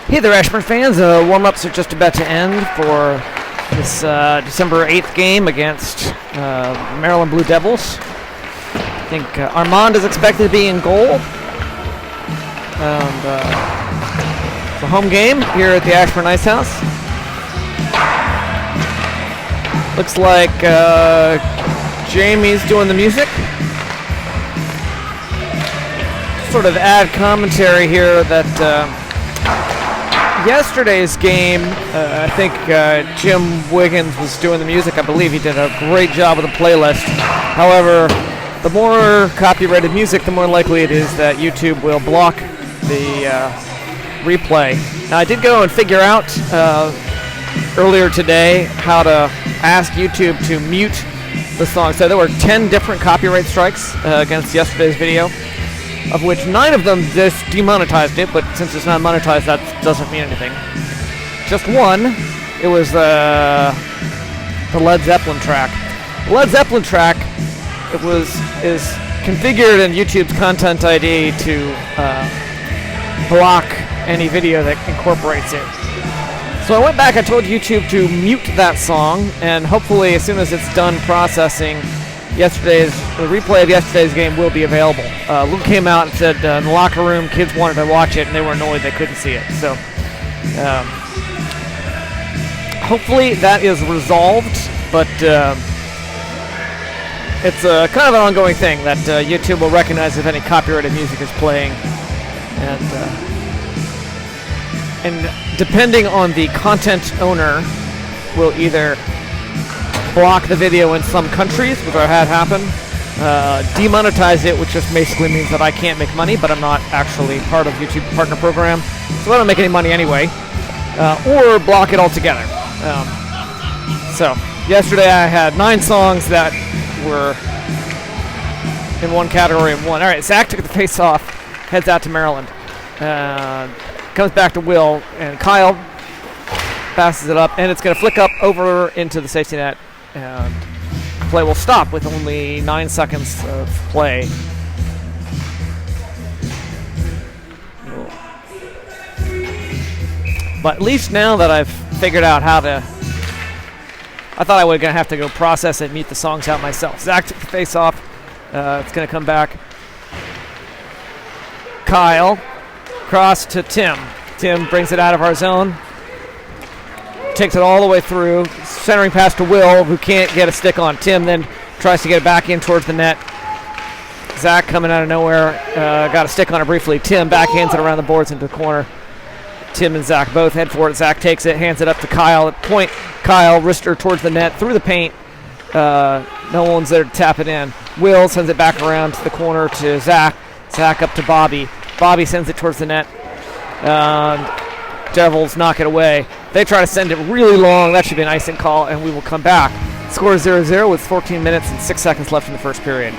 Hey there, Ashburn fans. Warm-ups are just about to end for this December 8th game against Maryland Blue Devils. I think Armand is expected to be in goal. And it's a home game here at the Ashburn Ice House. Looks like Jamie's doing the music. Sort of add commentary here that yesterday's game, I think Jim Wiggins was doing the music. I believe he did a great job with the playlist. However, the more copyrighted music, the more likely it is that YouTube will block the replay. Now, I did go and figure out earlier today how to ask YouTube to mute the song. So there were 10 different copyright strikes against yesterday's video, of which 9 of them just demonetized it, but since it's not monetized, that doesn't mean anything. Just one, it was the Led Zeppelin track. The Led Zeppelin track is configured in YouTube's Content ID to block any video that incorporates it. So I went back, I told YouTube to mute that song, and hopefully as soon as it's done processing, the replay of yesterday's game will be available. Luke came out and said in the locker room, kids wanted to watch it and they were annoyed they couldn't see it. So hopefully that is resolved, but it's kind of an ongoing thing that YouTube will recognize if any copyrighted music is playing, and depending on the content owner, will either block the video in some countries, which I had happen, demonetize it, which just basically means that I can't make money, but I'm not actually part of YouTube Partner Program, so I don't make any money anyway, or block it altogether. So yesterday I had 9 songs that were in one category of one. All right, Zach took the face off, heads out to Maryland, comes back to Will, and Kyle passes it up, and it's going to flick up over into the safety net, and play will stop with only 9 seconds of play. But at least now that I've figured out how to, I thought I was going to have to go process it and mute the songs out myself. Zach took the face off. It's going to come back. Kyle, cross to Tim. Tim brings it out of our zone. Takes it all the way through, centering pass to Will, who can't get a stick on Tim, then tries to get it back in towards the net. Zach coming out of nowhere, got a stick on it briefly. Tim backhands it around the boards into the corner. Tim and Zach both head for it. Zach takes it, hands it up to Kyle. At point, Kyle wrister towards the net, through the paint. No one's there to tap it in. Will sends it back around to the corner to Zach. Zach up to Bobby. Bobby sends it towards the net. Devils knock it away. They try to send it really long. That should be an icing call, and we will come back. Score 0-0 with 14 minutes and 6 seconds left in the first period.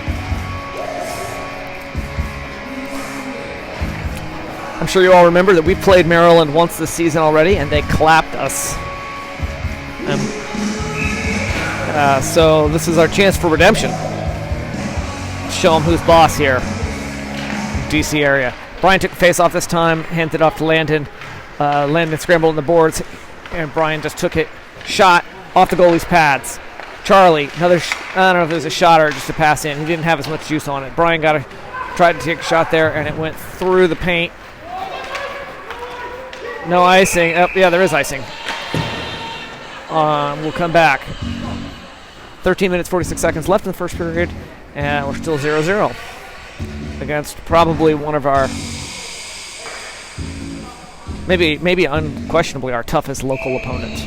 I'm sure you all remember that we played Maryland once this season already, and they clapped us. So this is our chance for redemption. Show them who's boss here. DC area. Brian took the face off this time, handed it off to Landon. Landon scrambled on the boards, and Brian just took it. Shot off the goalie's pads. Charlie, another, I don't know if it was a shot or just a pass in. He didn't have as much juice on it. Brian tried to take a shot there, and it went through the paint. No icing. Oh, yeah, there is icing. We'll come back. 13 minutes, 46 seconds left in the first period, and we're still 0-0 against probably one of our, maybe unquestionably our toughest local opponents.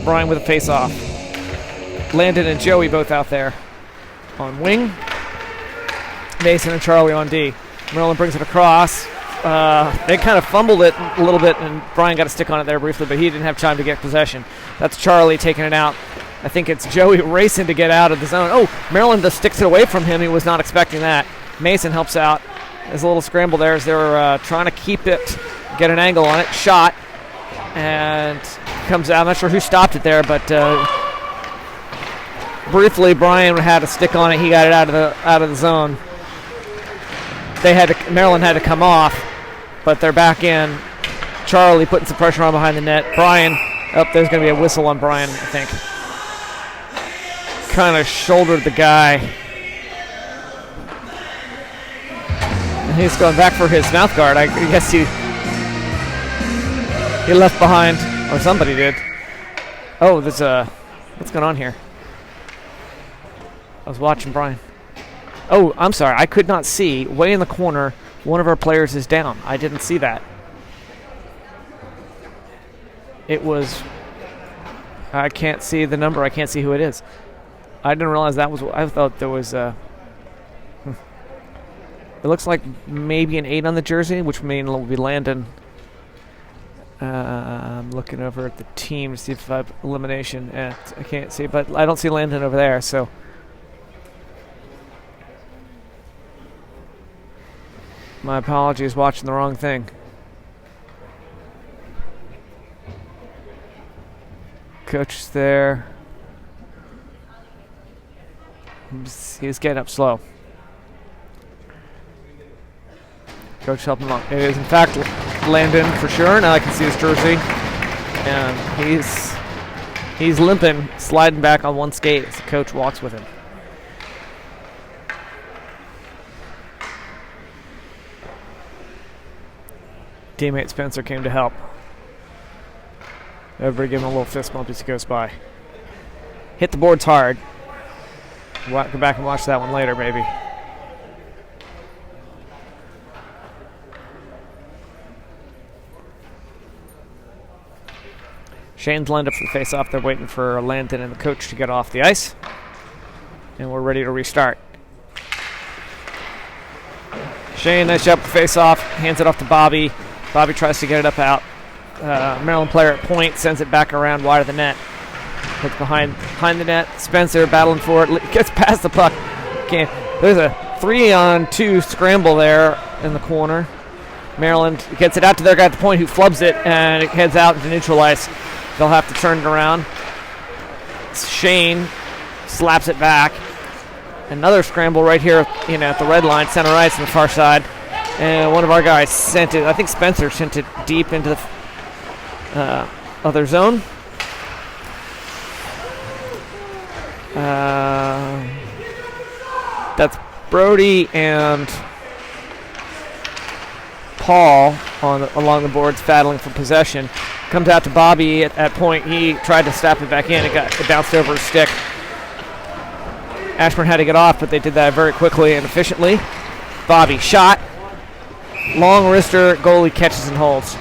Brian with a face-off. Landon and Joey both out there on wing. Mason and Charlie on D. Maryland brings it across. They kind of fumbled it a little bit, and Brian got a stick on it there briefly, but he didn't have time to get possession. That's Charlie taking it out. I think it's Joey racing to get out of the zone. Oh, Maryland just sticks it away from him. He was not expecting that. Mason helps out. There's a little scramble there as they were trying to keep it, get an angle on it. Shot, and comes out. I'm not sure who stopped it there, but briefly Brian had a stick on it. He got it out of the zone. Maryland had to come off, but they're back in. Charlie putting some pressure on behind the net. Brian, there's going to be a whistle on Brian, I think. Kind of shouldered the guy. And he's going back for his mouth guard. I guess he left behind, or somebody did. Oh, there's what's going on here? I was watching Brian. Oh, I'm sorry. I could not see. Way in the corner, one of our players is down. I didn't see that. It was... I can't see the number. I can't see who it is. I didn't realize that was... I thought there was... It looks like maybe an 8 on the jersey, which means it will be Landon. I'm looking over at the team to see if I have elimination. I can't see, but I don't see Landon over there, so... My apologies, watching the wrong thing. Coach is there. He's getting up slow. Coach helping him out. It is, in fact, Landon for sure. Now I can see his jersey. And he's limping, sliding back on one skate as the coach walks with him. Teammate Spencer came to help. Everybody give him a little fist bump as he goes by. Hit the boards hard. We'll go back and watch that one later, maybe. Shane's lined up for the face-off. They're waiting for Landon and the coach to get off the ice. And we're ready to restart. Shane, nice job for face-off. Hands it off to Bobby. Bobby tries to get it up out. Maryland player at point sends it back around wide of the net. Looks behind the net. Spencer battling for it. Gets past the puck. There's a 3-on-2 scramble there in the corner. Maryland gets it out to their guy at the point who flubs it, and it heads out into neutral ice. They'll have to turn it around. Shane slaps it back. Another scramble right here, at the red line, center ice on the far side. And one of our guys sent it, I think Spencer sent it deep into the other zone. That's Brody and Paul along the boards battling for possession. Comes out to Bobby at point. He tried to stop it back in. It bounced over his stick. Ashburn had to get off, but they did that very quickly and efficiently. Bobby shot. Long wrister, goalie catches and holds.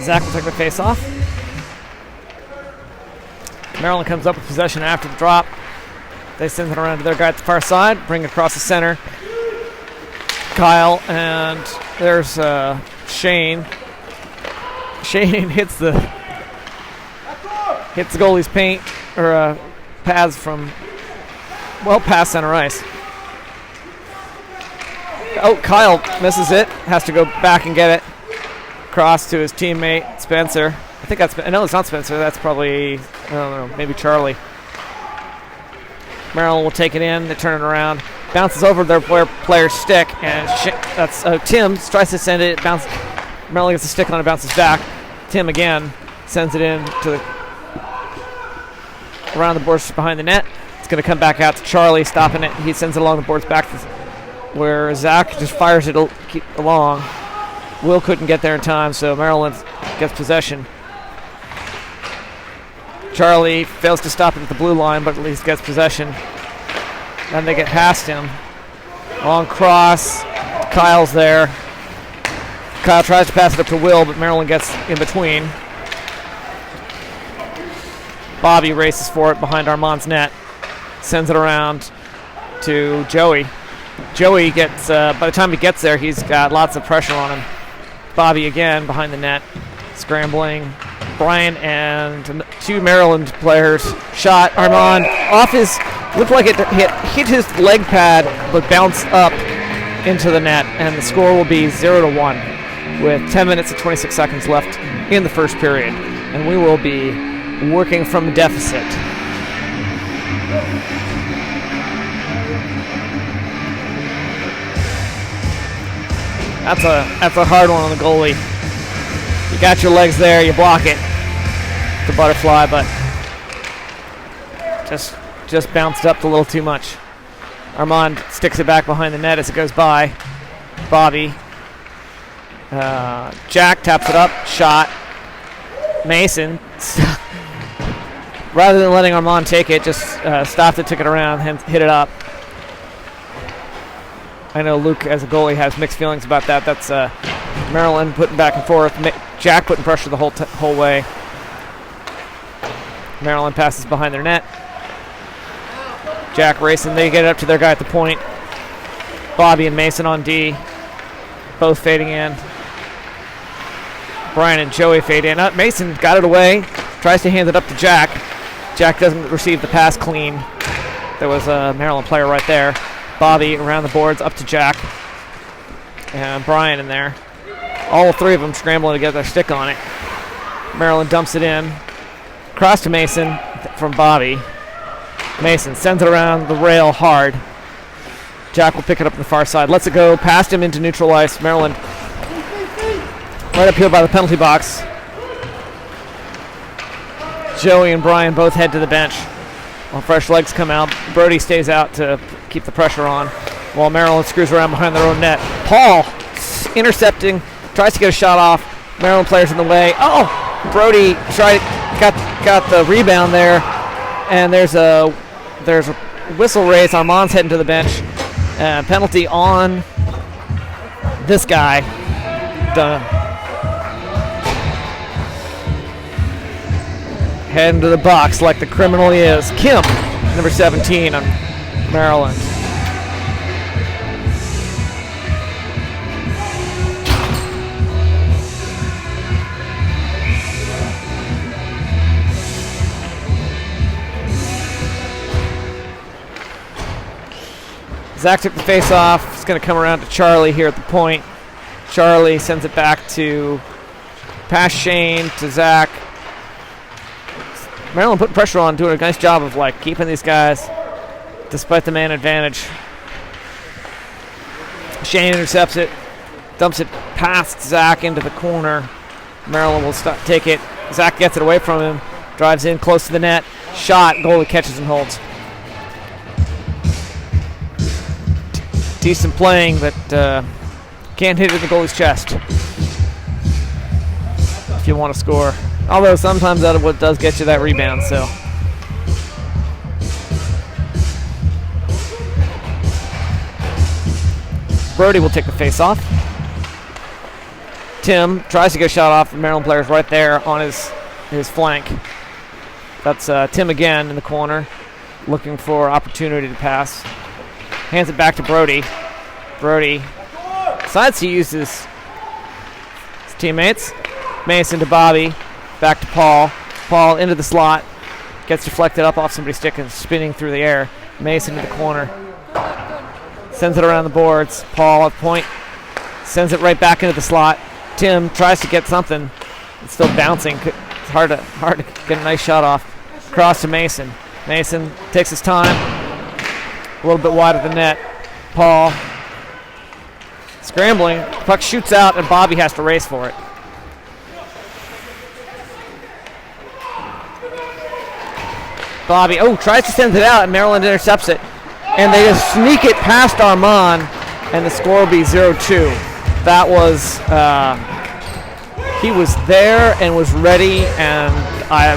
Zach will take the face off. Maryland comes up with possession after the drop. They send it around to their guy at the far side, bring it across the center. Kyle, and there's Shane. Shane hits the goalie's paint, or pads from well past center ice. Oh, Kyle misses it, has to go back and get it. Cross to his teammate, Spencer. No, it's not Spencer. That's probably, I don't know, maybe Charlie. Maryland will take it in. They turn it around. Bounces over their player's stick, and that's Tim tries to send it. Maryland gets the stick on it, bounces back. Tim again sends it in to around the boards behind the net. It's going to come back out to Charlie, stopping it. He sends it along the boards back to where Zach just fires it along. Will couldn't get there in time, so Maryland gets possession. Charlie fails to stop it at the blue line, but at least gets possession. Then they get past him. Long cross. Kyle's there. Kyle tries to pass it up to Will, but Maryland gets in between. Bobby races for it behind Armand's net. Sends it around to Joey. Joey gets, by the time he gets there, he's got lots of pressure on him. Bobby again behind the net, scrambling. Brian and 2 Maryland players shot Armand off his Looked like it hit his leg pad, but bounced up into the net, and the score will be 0-1 with 10 minutes and 26 seconds left in the first period. And we will be working from a deficit. That's a hard one on the goalie. You got your legs there, you block it. The butterfly, but just bounced up a little too much. Armand sticks it back behind the net as it goes by. Bobby. Jack taps it up, shot. Mason, rather than letting Armand take it, just stopped it, took it around, and hit it up. I know Luke, as a goalie, has mixed feelings about that. That's Maryland putting back and forth. Jack putting pressure the whole way. Maryland passes behind their net. Jack racing. They get it up to their guy at the point. Bobby and Mason on D. Both fading in. Brian and Joey fade in. Mason got it away. Tries to hand it up to Jack. Jack doesn't receive the pass clean. There was a Maryland player right there. Bobby around the boards up to Jack. And Brian in there. All three of them scrambling to get their stick on it. Maryland dumps it in. Cross to Mason from Bobby. Mason sends it around the rail hard. Jack will pick it up on the far side. Lets it go past him into neutral ice. Maryland right up here by the penalty box. Joey and Brian both head to the bench. While fresh legs come out, Brody stays out to keep the pressure on while Maryland screws around behind their own net. Paul intercepting, tries to get a shot off. Maryland players in the way. Oh! Brody got the rebound there, and there's a whistle raised. Armand's heading to the bench. Penalty on this guy. Heading to the box like the criminal he is. Kim, number 17 on Maryland. Zach took the face off. It's going to come around to Charlie here at the point. Charlie sends it back to past Shane to Zach. Maryland putting pressure on, doing a nice job of keeping these guys despite the man advantage. Shane intercepts it, dumps it past Zach into the corner. Maryland will take it. Zach gets it away from him, drives in close to the net. Shot, goalie catches and holds. Decent playing, but can't hit it in the goalie's chest if you want to score. Although sometimes that what does get you that rebound, so. Brody will take the face off. Tim tries to get a shot off. The Maryland player's right there on his flank. That's Tim again in the corner, looking for opportunity to pass. Hands it back to Brody. Brody decides to use his teammates. Mason to Bobby. Back to Paul. Paul into the slot. Gets deflected up off somebody's stick and spinning through the air. Mason to the corner. Sends it around the boards. Paul at point. Sends it right back into the slot. Tim tries to get something. It's still bouncing. It's hard to get a nice shot off. Cross to Mason. Mason takes his time. A little bit wide of the net. Paul scrambling. Puck shoots out and Bobby has to race for it. Bobby, tries to send it out and Maryland intercepts it. And they just sneak it past Armand and the score will be 0-2. That was, he was there and was ready and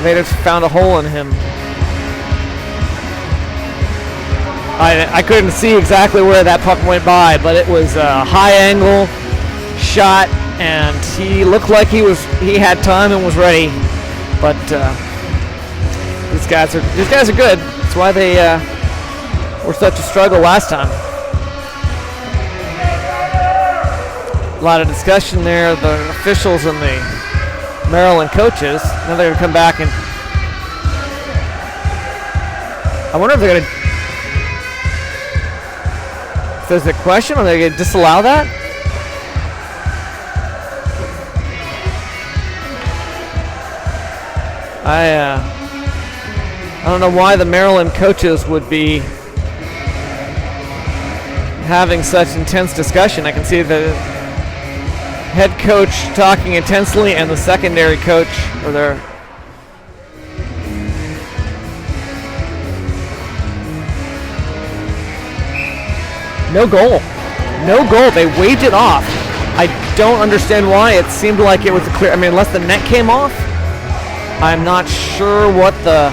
they just found a hole in him. I couldn't see exactly where that puck went by, but it was a high angle shot, and he looked like he had time and was ready. But these guys are good. That's why they were such a struggle last time. A lot of discussion there, the officials and the Maryland coaches. Now they're going to come back and I wonder if they're going to there's a question, are they going to disallow that? I don't know why the Maryland coaches would be having such intense discussion. I can see the head coach talking intensely and the secondary coach, or their no goal. No goal. They waved it off. I don't understand why. It seemed like it was a clear. I mean, unless the net came off, I'm not sure what the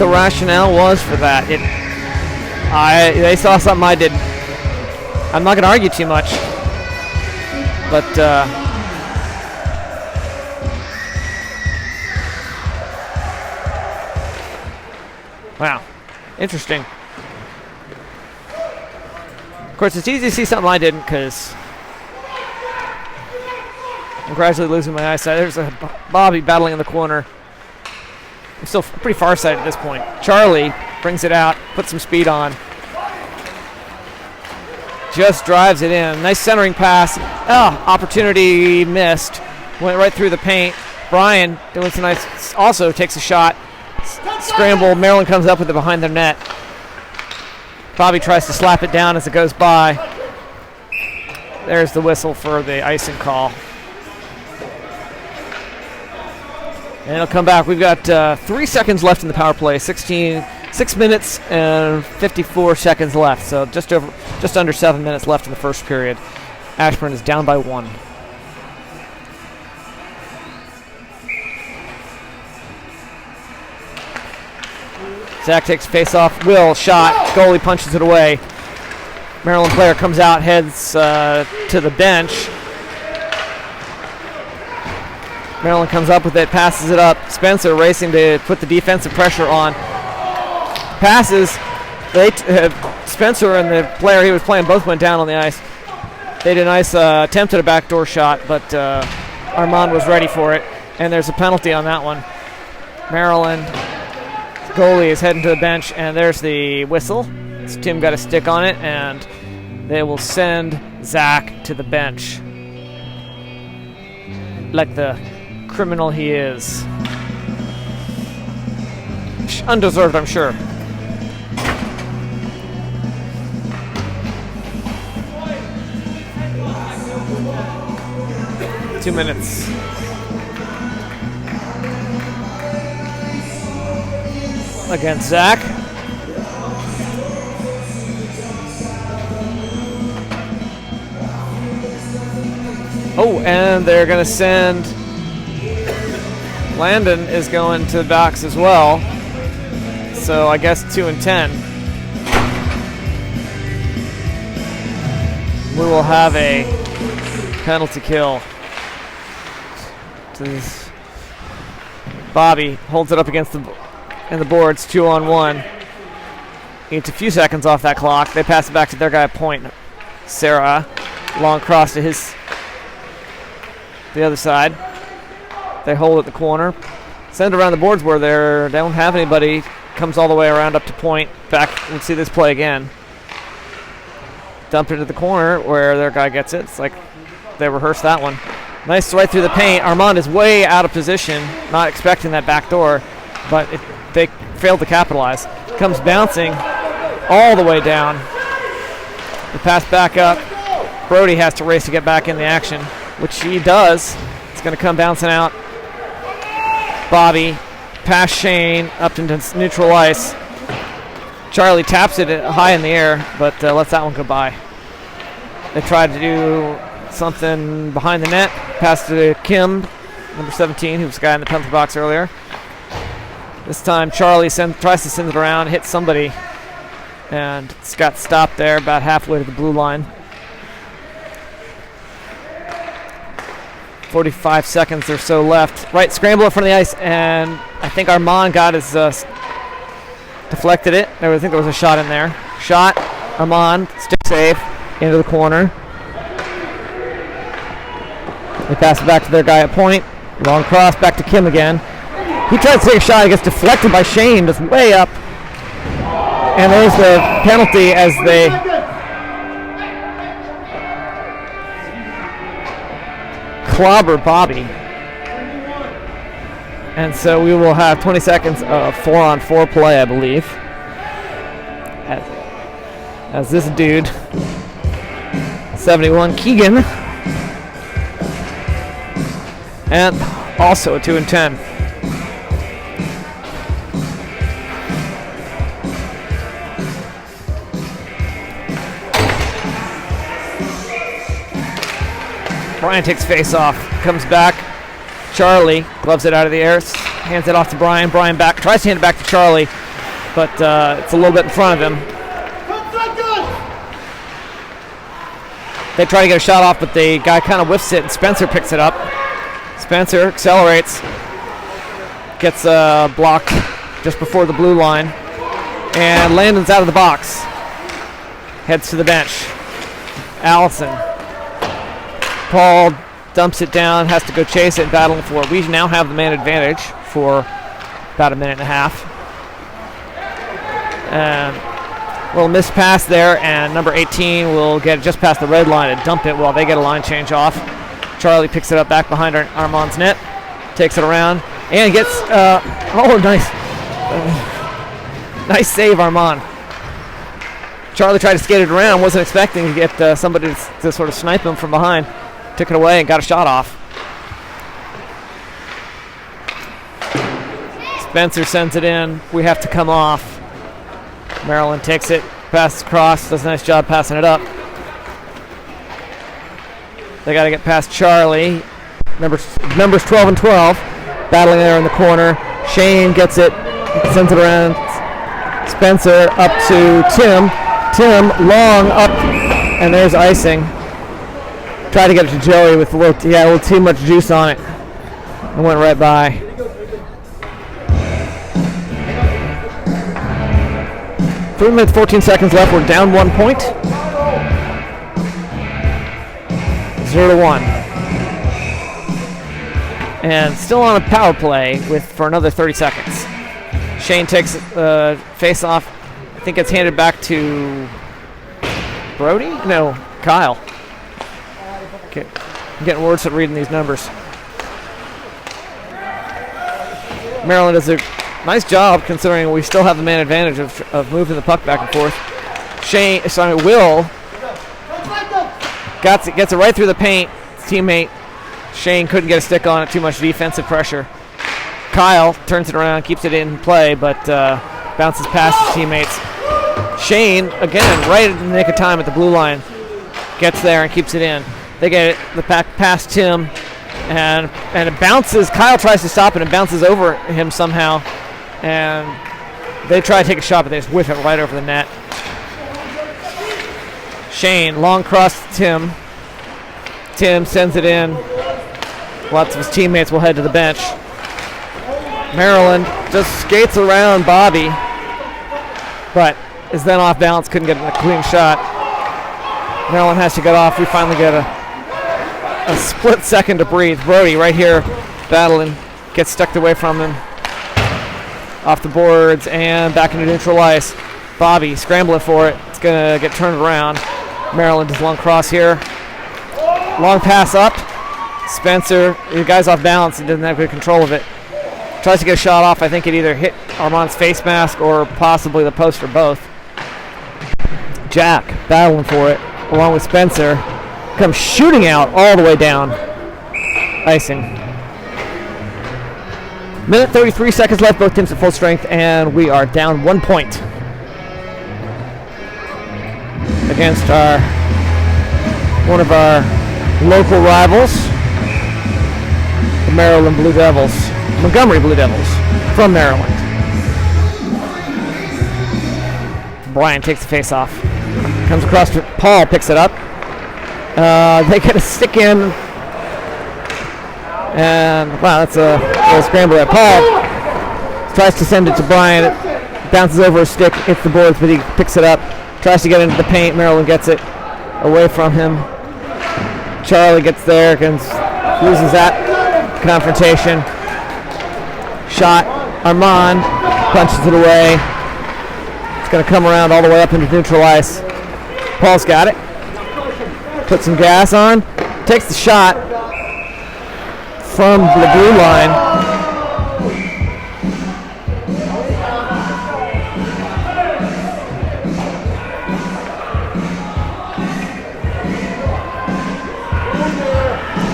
rationale was for that. They saw something I didn't. I'm not going to argue too much, but wow, interesting. Of course, it's easy to see something I didn't because I'm gradually losing my eyesight. There's a Bobby battling in the corner. I'm still pretty farsighted at this point. Charlie brings it out, puts some speed on. Just drives it in. Nice centering pass. Opportunity missed. Went right through the paint. Brian doing some nice, also takes a shot. Scramble. Maryland comes up with it behind their net. Bobby tries to slap it down as it goes by. There's the whistle for the icing call. And it'll come back. We've got 3 seconds left in the power play. 6 minutes and 54 seconds left. So just under 7 minutes left in the first period. Ashburn is down by 1. Zach takes face off. Will shot. Goalie punches it away. Maryland player comes out, heads to the bench. Maryland comes up with it, passes it up. Spencer racing to put the defensive pressure on. Passes. Spencer and the player he was playing both went down on the ice. They did a nice attempt at a backdoor shot, but Armand was ready for it. And there's a penalty on that one. Maryland goalie is heading to the bench, and there's the whistle. So Tim got a stick on it, and they will send Zach to the bench. Like the criminal he is. Undeserved, I'm sure. Two minutes. Against Zach. Oh, and they're going to send... Landon is going to the box as well. So I guess 2 and 10. We will have a penalty kill. Bobby holds it up against the boards, 2-on-1. Needs a few seconds off that clock. They pass it back to their guy at point. Sarah, long cross to the other side. They hold at the corner. Send it around the boards where they don't have anybody. Comes all the way around up to point. Back, we'll see this play again. Dump it to the corner where their guy gets it. It's like they rehearsed that one. Nice right through the paint. Armand is way out of position, not expecting that back door, but they failed to capitalize. Comes bouncing all the way down. The pass back up. Brody has to race to get back in the action, which he does. It's going to come bouncing out. Bobby, past Shane, up into neutral ice. Charlie taps it high in the air, but lets that one go by. They tried to do something behind the net. Pass to Kim, number 17, who was the guy in the penalty box earlier. This time Charlie tries to send it around, hits somebody, and it's got stopped there about halfway to the blue line. 45 seconds or so left. Right, scramble in front of the ice, and I think Armand got his deflected it. I think there was a shot in there. Shot, Armand, stick save, into the corner. They pass it back to their guy at point. Long cross, back to Kim again. He tries to take a shot, he gets deflected by Shane, just way up. And there's the penalty as they clobber Bobby. And so we will have 20 seconds of 4-on-4 play, I believe. As this dude, 71, Keegan, and also a 2-10. Brian takes face off, comes back. Charlie gloves it out of the air, hands it off to Brian. Brian back, tries to hand it back to Charlie, but it's a little bit in front of him. They try to get a shot off, but the guy kind of whiffs it, and Spencer picks it up. Spencer accelerates, gets blocked just before the blue line, and Landon's out of the box. Heads to the bench. Allison. Paul dumps it down, has to go chase it, battling for it. We now have the man advantage for about a minute and a half. And a little missed pass there, and number 18 will get just past the red line and dump it while they get a line change off. Charlie picks it up back behind Armand's net, takes it around, and gets, nice. Nice save, Armand. Charlie tried to skate it around, wasn't expecting to get somebody to sort of snipe him from behind. Took it away and got a shot off. Spencer sends it in. We have to come off. Maryland takes it, passes across, does a nice job passing it up. They got to get past Charlie. Numbers 12 and 12 battling there in the corner. Shane gets it, sends it around. Spencer up to Tim. Tim long up, and there's icing. Tried to get it to Joey with a little too much juice on it. And went right by. Three minutes, 14 seconds left. We're down 1 point. 0-1. And still on a power play for another 30 seconds. Shane takes face off. I think it's handed back to Brody? No, Kyle. Okay. I'm getting words at reading these numbers. Maryland does a nice job considering we still have the man advantage of moving the puck back and forth. Will gets it right through the paint. His teammate Shane couldn't get a stick on it, too much defensive pressure. Kyle turns it around, keeps it in play, but bounces past his teammates. Shane, again, right at the nick of time at the blue line, gets there and keeps it in. They get it, the pack past Tim, and it bounces. Kyle tries to stop it and bounces over him somehow, and they try to take a shot, but they just whiff it right over the net. Shane, long cross to Tim. Tim sends it in. Lots of his teammates will head to the bench. Maryland just skates around Bobby, but is then off balance, couldn't get a clean shot. Maryland has to get off. We finally get a split second to breathe. Brody right here battling, gets stuck away from him. Off the boards and back into neutral ice. Bobby scrambling for it. It's going to get turned around. Maryland does long cross here. Long pass up. Spencer, the guy's off balance and doesn't have good control of it. Tries to get a shot off. I think it either hit Armand's face mask or possibly the post or both. Jack battling for it along with Spencer. Comes shooting out all the way down. Icing. Minute 33 seconds left, both teams at full strength, and we are down 1 point against one of our local rivals, the Maryland Blue Devils, Montgomery Blue Devils, from Maryland. Brian takes the face off. Comes across to Paul, picks it up. They get a stick in. And, wow, that's a little scramble there. Paul tries to send it to Brian. It bounces over his stick, hits the boards, but he picks it up. Tries to get into the paint. Maryland gets it away from him. Charlie gets there, loses that confrontation. Shot. Armand punches it away. It's going to come around all the way up into neutral ice. Paul's got it. Put some gas on. Takes the shot from the blue line.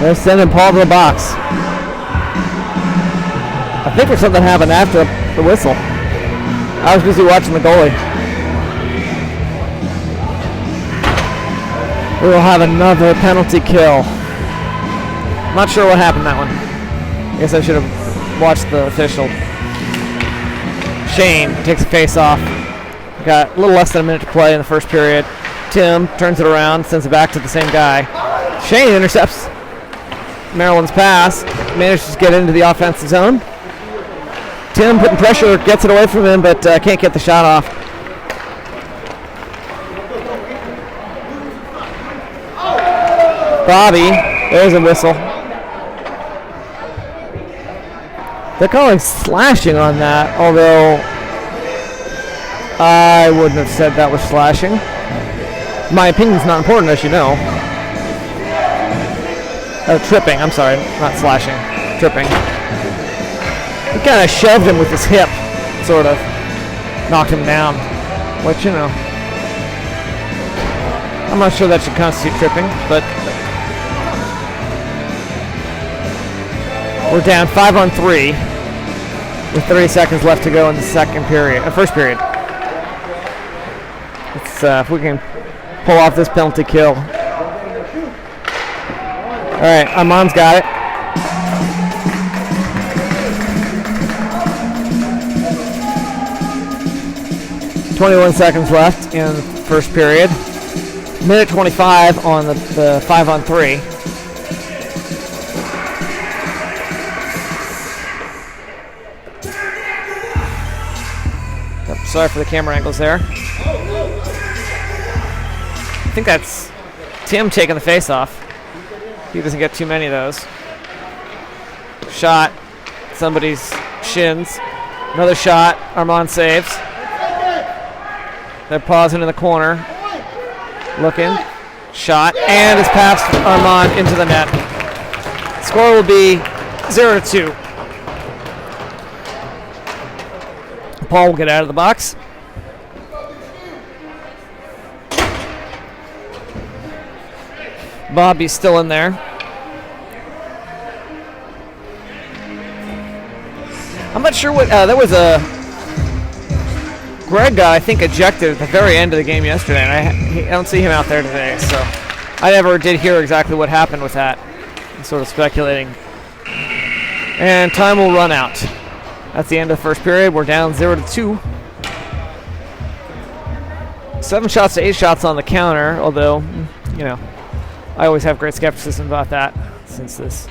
They're sending Paul to the box. I think there's something happened after the whistle. I was busy watching the goalie. We will have another penalty kill. Not sure what happened that one. I guess I should have watched the official. Shane takes a face off. Got a little less than a minute to play in the first period. Tim turns it around, sends it back to the same guy. Shane intercepts Maryland's pass, manages to get into the offensive zone. Tim putting pressure, gets it away from him, but can't get the shot off. Bobby, there's a whistle. They're calling slashing on that, although I wouldn't have said that was slashing. My opinion's not important, as you know. Tripping, I'm sorry, not slashing, tripping. He kind of shoved him with his hip, sort of. Knocked him down, which, you know, I'm not sure that should constitute tripping, but we're down 5-on-3 with 30 seconds left to go in the first period. Let's, if we can pull off this penalty kill. All right, Armand's got it. .21 seconds left in the first period. Minute 25 on the 5-on-3. Yep, sorry for the camera angles there. I think that's Tim taking the face off. He doesn't get too many of those. Shot. Somebody's shins. Another shot. Armand saves. They're pausing in the corner. Looking. Shot. And it's past Armand into the net. Score will be 0-2. Paul will get out of the box. Bobby's still in there. I'm not sure what, there was a, Greg got, I think, ejected at the very end of the game yesterday, and I don't see him out there today, so I never did hear exactly what happened with that. I'm sort of speculating. And time will run out. That's the end of the first period. We're down 0-2. 7 shots to 8 shots on the counter, although, you know, I always have great skepticism about that, since this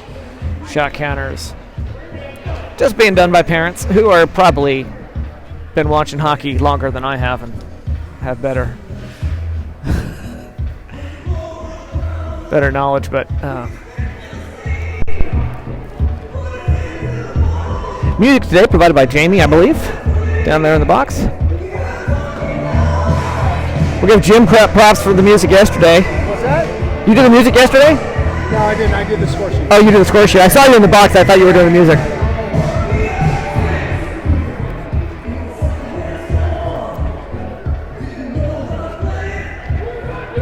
shot counter is just being done by parents who are probably been watching hockey longer than I have and have better knowledge, but music today provided by Jamie, I believe, down there in the box. We'll give Jim props for the music yesterday. What's that? You did the music yesterday? No, I didn't. I did the score sheet. Oh, you did the score sheet. I saw you in the box. I thought you were doing the music.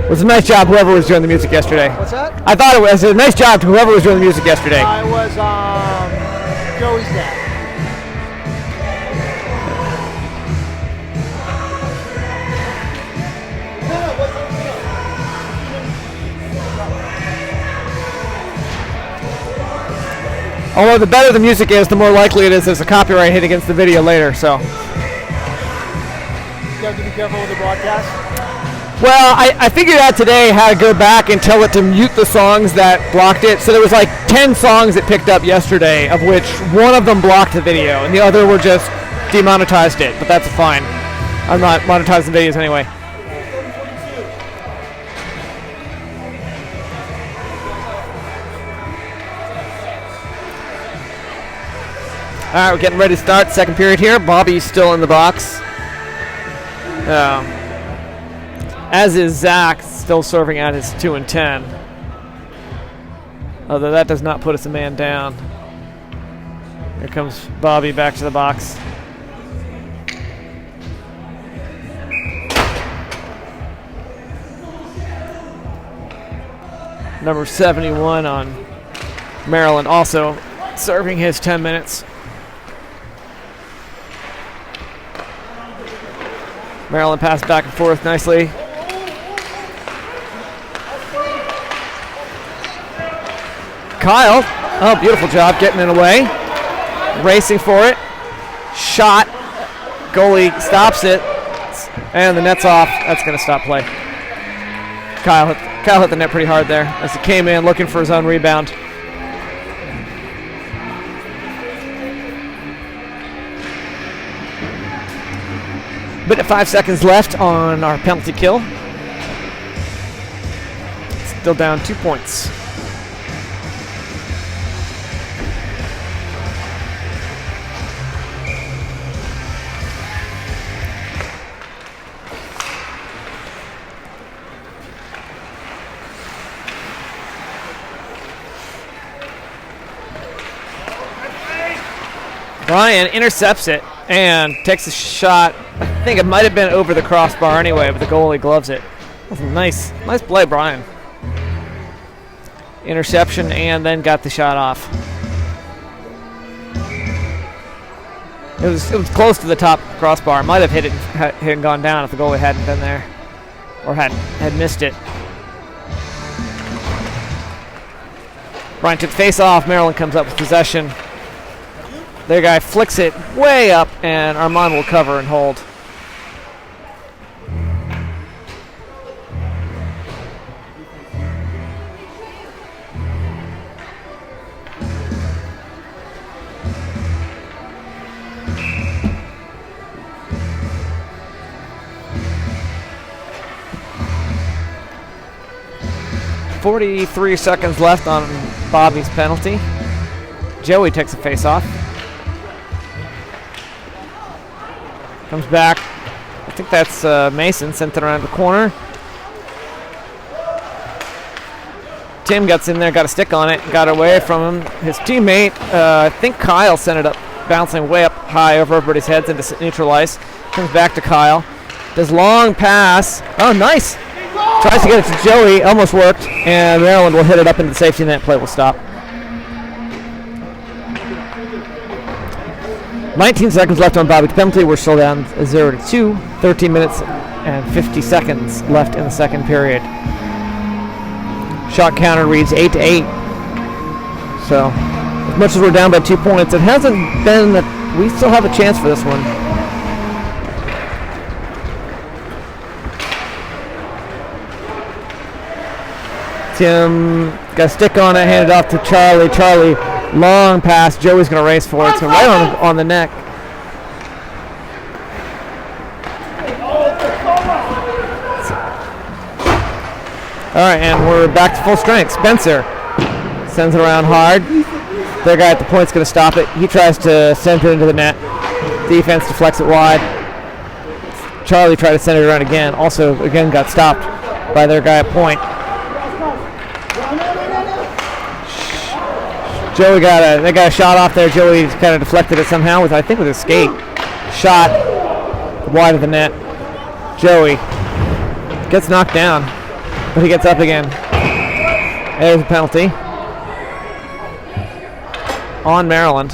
It was a nice job, whoever was doing the music yesterday. What's that? I thought it was a nice job to whoever was doing the music yesterday. It was Joey's dad. Although the better the music is, the more likely it is there's a copyright hit against the video later, so. You have to be careful with the broadcast. Well, I figured out today how to go back and tell it to mute the songs that blocked it. So there was like 10 songs it picked up yesterday, of which one of them blocked the video, and the other were just demonetized it, but that's fine. I'm not monetizing videos anyway. All right, we're getting ready to start second period here. Bobby's still in the box. As is Zach, still serving at his 2 and 10. Although that does not put us a man down. Here comes Bobby back to the box. Number 71 on Maryland, also serving his 10 minutes. Maryland passed back and forth nicely. Kyle, oh, beautiful job getting in the way. Racing for it. Shot. Goalie stops it. And the net's off. That's going to stop play. Kyle hit the net pretty hard there as he came in looking for his own rebound. But at 5 seconds left on our penalty kill. Still down 2 points. Brian intercepts it and takes a shot. I think it might have been over the crossbar anyway, but the goalie gloves it. That's a nice play, Brian. Interception and then got the shot off. It was close to the top crossbar. Might have hit and gone down if the goalie hadn't been there or had missed it. Brian took face off. Maryland comes up with possession. Their guy flicks it way up, and Armand will cover and hold. .43 seconds left on Bobby's penalty. Joey takes a face-off. Comes back. I think that's Mason. Sent it around the corner. Tim gets in there, got a stick on it, got away from him. His teammate, I think Kyle, sent it up, bouncing way up high over everybody's heads into neutral ice. Comes back to Kyle. Does long pass. Oh, nice. Tries to get it to Joey. Almost worked. And Maryland will hit it up into the safety net. Play will stop. 19 seconds left on Bobby's penalty. We're still down 0-2. 13 minutes and 50 seconds left in the second period. Shot counter reads 8-8. So, as much as we're down by 2 points, it hasn't been that we still have a chance for this one. Tim got a stick on it, handed off to Charlie. Charlie, long pass. Joey's going to race for it. So right on the neck. All right, and we're back to full strength. Spencer sends it around hard. Their guy at the point's going to stop it. He tries to send it into the net. Defense deflects it wide. Charlie tried to send it around again. Also, again, got stopped by their guy at point. Joey got a shot off there. Joey kind of deflected it somehow with his skate. Shot wide of the net. Joey gets knocked down, but he gets up again. There's a penalty on Maryland.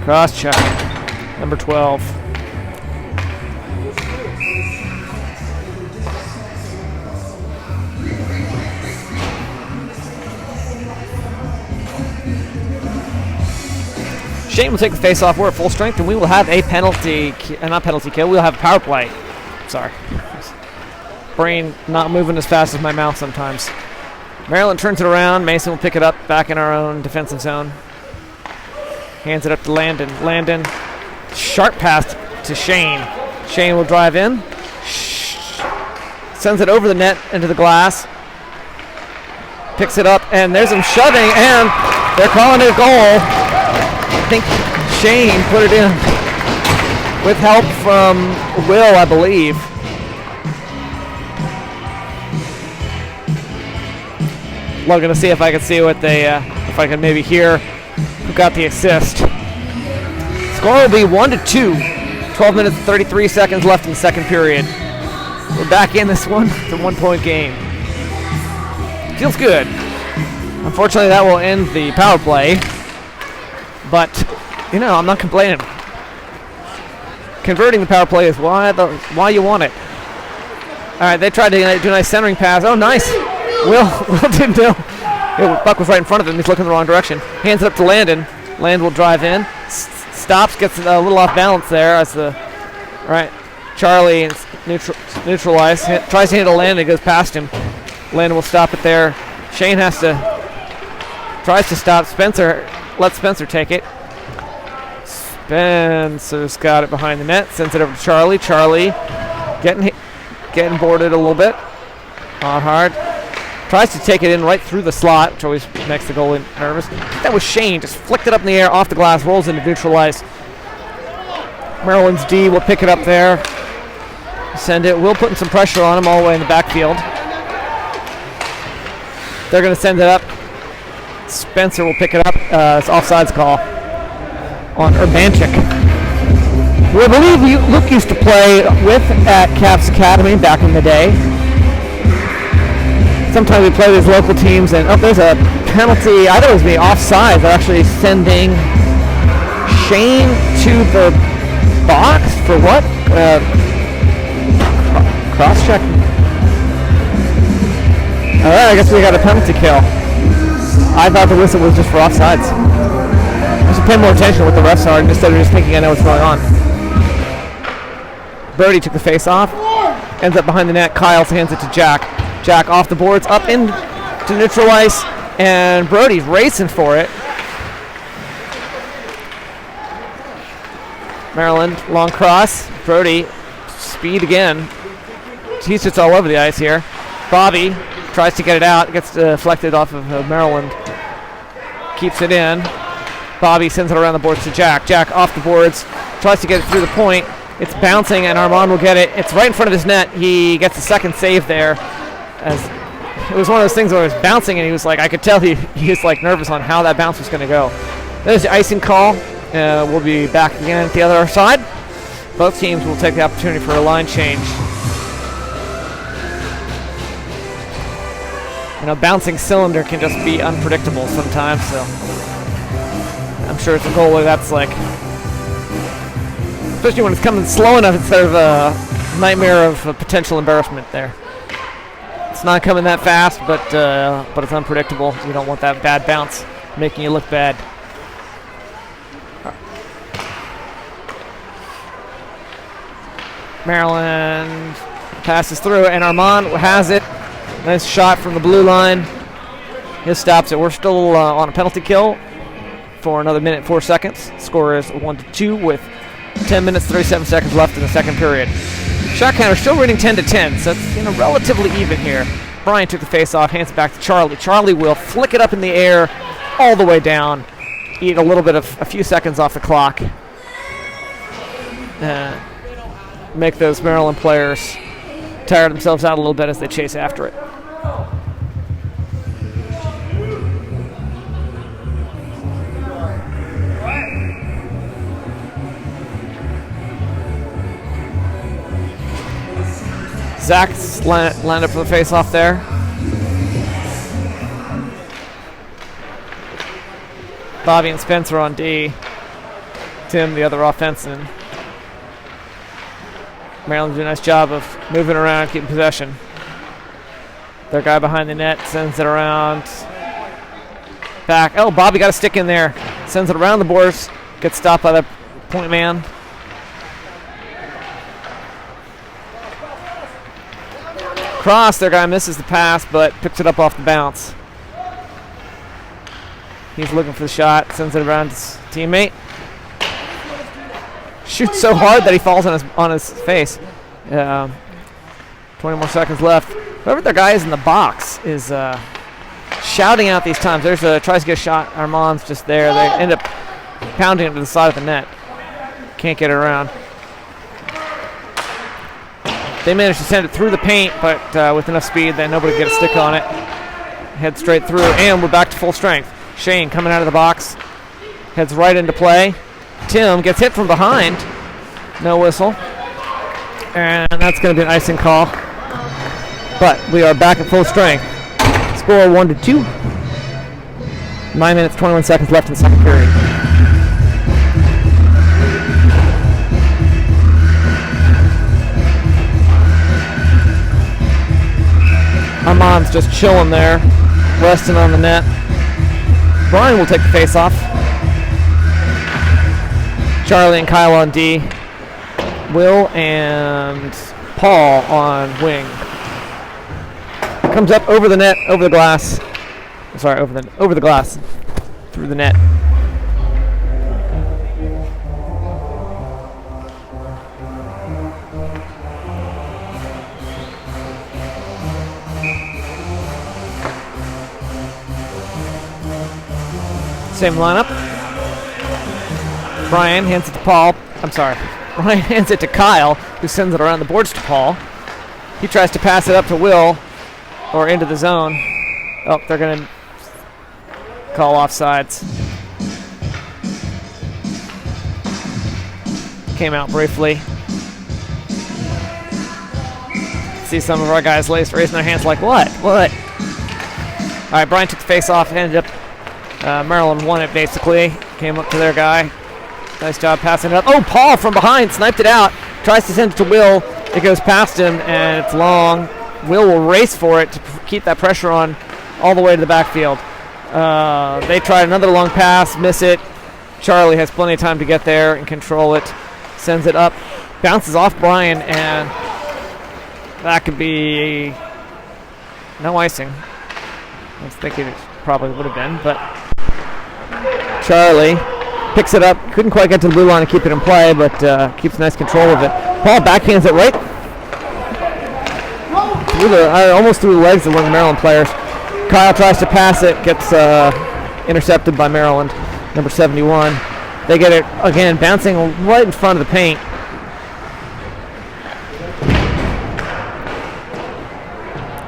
Cross check. Number 12. Shane will take the face-off. We're at full strength, and we will have a penalty, not penalty kill. We'll have power play. Sorry. Brain not moving as fast as my mouth sometimes. Maryland turns it around. Mason will pick it up back in our own defensive zone. Hands it up to Landon. Landon. Sharp pass to Shane. Shane will drive in. Sends it over the net into the glass. picks it up, and there's some shoving, and they're calling it a goal. I think Shane put it in with help from Will, I believe. Looking to see if I can see what they, if I can maybe hear who got the assist. Score will be 1-2. 12 minutes, 33 seconds left in the second period. We're back in this one. It's a 1-point game. Feels good. Unfortunately, that will end the power play. But, you know, I'm not complaining. Converting the power play is why you want it. All right, they tried to do a nice centering pass. Oh, nice. Will didn't do. Buck was right in front of him. He's looking the wrong direction. Hands it up to Landon. Landon will drive in. Stops, gets a little off balance there as the Charlie neutralized. Tries to handle Landon, goes past him. Landon will stop it there. Shane tries to stop. Spencer lets Spencer take it. Spencer's got it behind the net. Sends it over to Charlie. Charlie getting boarded a little bit. Not hard. Tries to take it in right through the slot, which always makes the goalie nervous. That was Shane. Just flicked it up in the air, off the glass, rolls into neutralize. Maryland's D will pick it up there. Send it. Will putting some pressure on him all the way in the backfield. They're going to send it up. Spencer will pick it up. It's offsides call on Urbanchik, who I believe Luke used to play with at Caps Academy back in the day. Sometimes we play with local teams, and there's a penalty. I thought it was the offside. They're actually sending Shane to the box for what? Cross-check. All right, I guess we got a penalty kill. I thought the whistle was just for offsides. I should pay more attention to what the refs are instead of just thinking I know what's going on. Brody took the face off. Ends up behind the net. Kyle hands it to Jack. Jack off the boards, up in to neutral ice, and Brody's racing for it. Maryland, long cross. Brody, speed again. He's just all over the ice here. Bobby tries to get it out, gets deflected off of Maryland. Keeps it in. Bobby sends it around the boards to Jack. Jack off the boards, tries to get it through the point. It's bouncing, and Armand will get it. It's right in front of his net. He gets the second save there. As it was one of those things where it was bouncing, and he was like, I could tell he was like nervous on how that bounce was going to go. There's the icing call. We'll be back again at the other side. Both teams will take the opportunity for a line change. You know, bouncing cylinder can just be unpredictable sometimes, so I'm sure it's a goalie that's like, especially when it's coming slow enough, it's sort of a nightmare of a potential embarrassment there. It's not coming that fast, but it's unpredictable. You don't want that bad bounce making you look bad. Maryland passes through, and Armand has it. Nice shot from the blue line. He stops it. We're still on a penalty kill for another minute, 4 seconds. Score is 1-2 with 10 minutes, 37 seconds left in the second period. Shot counter still reading 10-10, so it's relatively even here. Brian took the face off, hands it back to Charlie. Charlie will flick it up in the air all the way down, eat a little bit of a few seconds off the clock. Make those Maryland players tire themselves out a little bit as they chase after it. Zach's lined up for the face-off there. Bobby and Spencer on D. Tim, the other offenseman. Maryland did a nice job of moving around, keeping possession. Their guy behind the net sends it around. Back. Oh, Bobby got a stick in there. Sends it around the boards. Gets stopped by the point man. Cross, their guy misses the pass, but picks it up off the bounce. He's looking for the shot, sends it around his teammate. Shoots so hard that he falls on his face. 20 more seconds left. Whoever their guy is in the box is shouting out these times. There's a tries to get a shot. Armand's just there. They end up pounding him to the side of the net. Can't get it around. They managed to send it through the paint, but with enough speed that nobody could get a stick on it. Head straight through, and we're back to full strength. Shane coming out of the box. Heads right into play. Tim gets hit from behind. No whistle. And that's going to be an icing call. But we are back at full strength. Score 1-2. 9 minutes, 21 seconds left in the second period. Armand's just chilling there, resting on the net. Brian will take the face-off. Charlie and Kyle on D. Will and Paul on wing. Comes up over the net, over the glass. Sorry, over the glass, through the net. Same lineup. Brian hands it to Paul. Brian hands it to Kyle, who sends it around the boards to Paul. He tries to pass it up to Will, or into the zone. Oh, they're going to call offsides. Came out briefly. See some of our guys raising their hands like, what? What? All right, Brian took the face off, ended up Maryland won it basically. Came up to their guy. Nice job passing it up. Oh, Paul from behind sniped it out. Tries to send it to Will. It goes past him and it's long. Will race for it to keep that pressure on all the way to the backfield. They tried another long pass, miss it. Charlie has plenty of time to get there and control it. Sends it up, bounces off Brian, and that could be no icing. I was thinking it probably would have been, but Charlie picks it up. Couldn't quite get to the blue line and keep it in play, but keeps nice control of it. Paul backhands it right through almost through the legs of one of the Maryland players. Kyle tries to pass it, gets intercepted by Maryland, number 71. They get it again, bouncing right in front of the paint.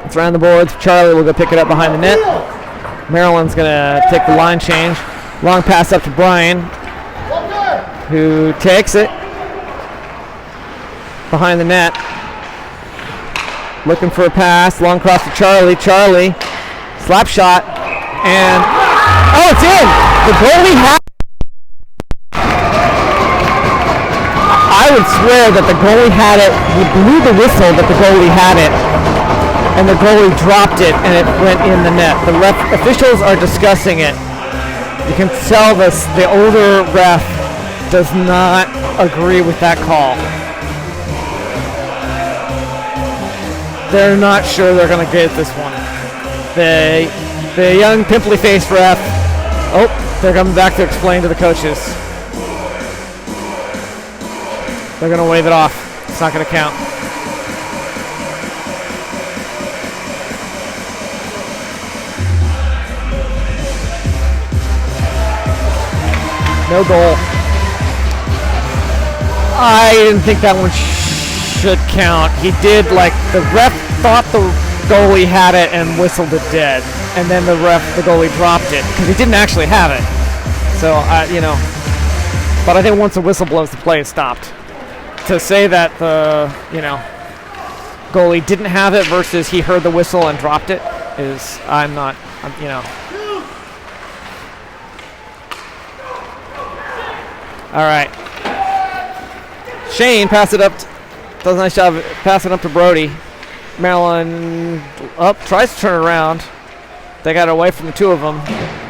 It's around the boards. Charlie will go pick it up behind the net. Maryland's going to take the line change. Long pass up to Brian, who takes it behind the net. Looking for a pass. Long cross to Charlie. Charlie, slap shot, and oh, it's in! The goalie had. I would swear that the goalie had it. He blew the whistle that the goalie had it, and the goalie dropped it, and it went in the net. The officials are discussing it. You can tell the older ref does not agree with that call. They're not sure they're going to get this one. The young pimply-faced ref, oh, they're coming back to explain to the coaches. They're going to wave it off. It's not going to count. No goal. I didn't think that one should count. He did, like, the ref thought the goalie had it and whistled it dead. And then the goalie dropped it because he didn't actually have it. So, but I think once the whistle blows, the play is stopped. To say that the, goalie didn't have it versus he heard the whistle and dropped it is, All right. Shane does a nice job passing up to Brody. Maryland up, tries to turn around. They got away from the two of them.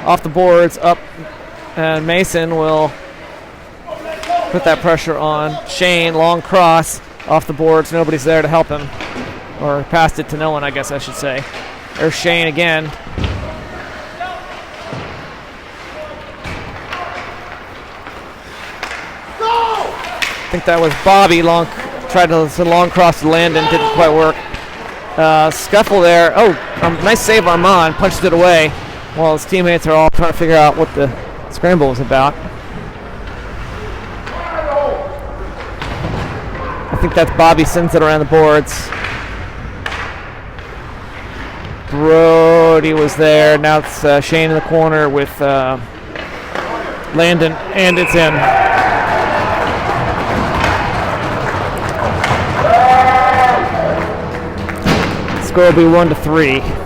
Off the boards, up, and Mason will put that pressure on. Shane, long cross, off the boards. Nobody's there to help him. Or passed it to no one, I guess I should say. There's Shane again. I think that was Bobby. Tried to long cross to Landon, didn't quite work. Scuffle there. Oh, nice save, Armand. Punched it away. while his teammates are all trying to figure out what the scramble was about. I think that's Bobby sends it around the boards. Brody was there. Now it's Shane in the corner with Landon, and it's in. Score will be 1-3.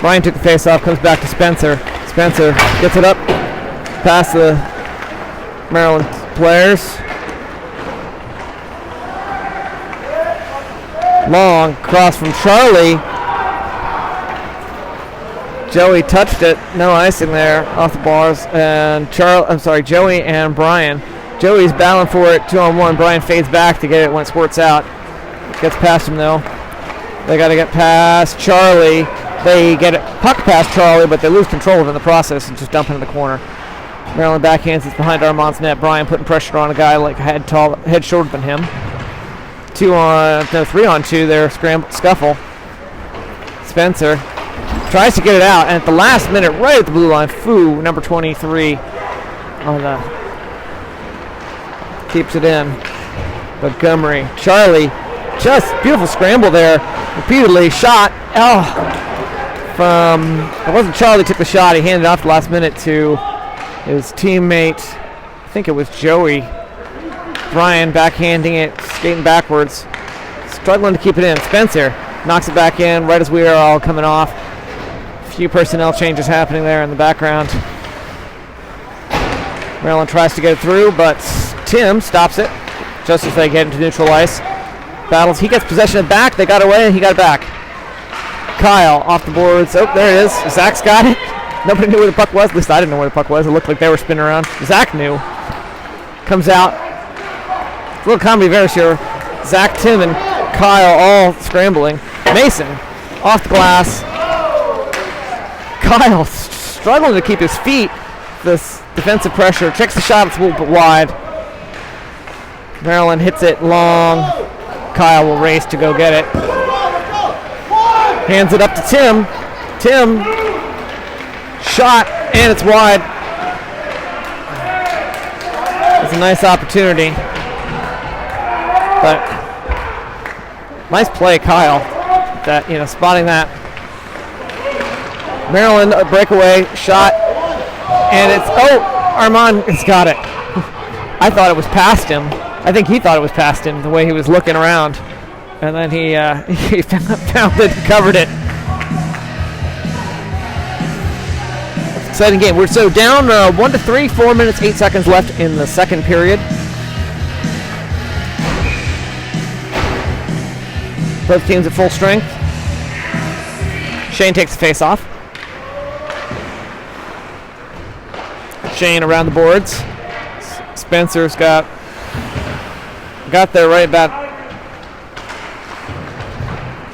Brian took the face off, comes back to Spencer. Spencer gets it up past the Maryland players. Long cross from Charlie. Joey touched it, no icing there off the bars. And Joey and Brian. Joey's battling for it 2-on-1. Brian fades back to get it when it squirts out. Gets past him though. They got to get past Charlie. They get it puck past Charlie, but they lose control of it in the process and just dump it in the corner. Maryland backhands it behind Armand's net. Brian putting pressure on a guy like head shorter than him. 3-on-2 there, scuffle. Spencer tries to get it out, and at the last minute, right at the blue line, Fu, number 23, keeps it in. Montgomery, Charlie, just beautiful scramble there, repeatedly shot. It wasn't Charlie took the shot. He handed it off the last minute to his teammate. I think it was Joey. Brian backhanding it, skating backwards, struggling to keep it in. Spencer knocks it back in right as we are all coming off. A few personnel changes happening there in the background. Maryland tries to get it through, but Tim stops it just as they get into neutral ice. Battles. He gets possession of it back. They got it away, and he got it back. Kyle off the boards. Oh, there it is. Zach's got it. Nobody knew where the puck was. At least I didn't know where the puck was. It looked like they were spinning around. Zach knew. Comes out. It's a little comedy very sure. Zach, Tim, and Kyle all scrambling. Mason off the glass. Kyle struggling to keep his feet. This defensive pressure. Checks the shot. It's a little bit wide. Maryland hits it long. Kyle will race to go get it. Hands it up to Tim. Tim, shot, and it's wide. It's a nice opportunity. But nice play, Kyle. Spotting that. Maryland, a breakaway, shot, and it's, Armand has got it. I thought it was past him. I think he thought it was past him, the way he was looking around. And then he found it and covered it. Exciting game. We're so down 1-3, 4 minutes, 8 seconds left in the second period. Both teams at full strength. Shane takes the face off. Shane around the boards. Spencer's got there right about.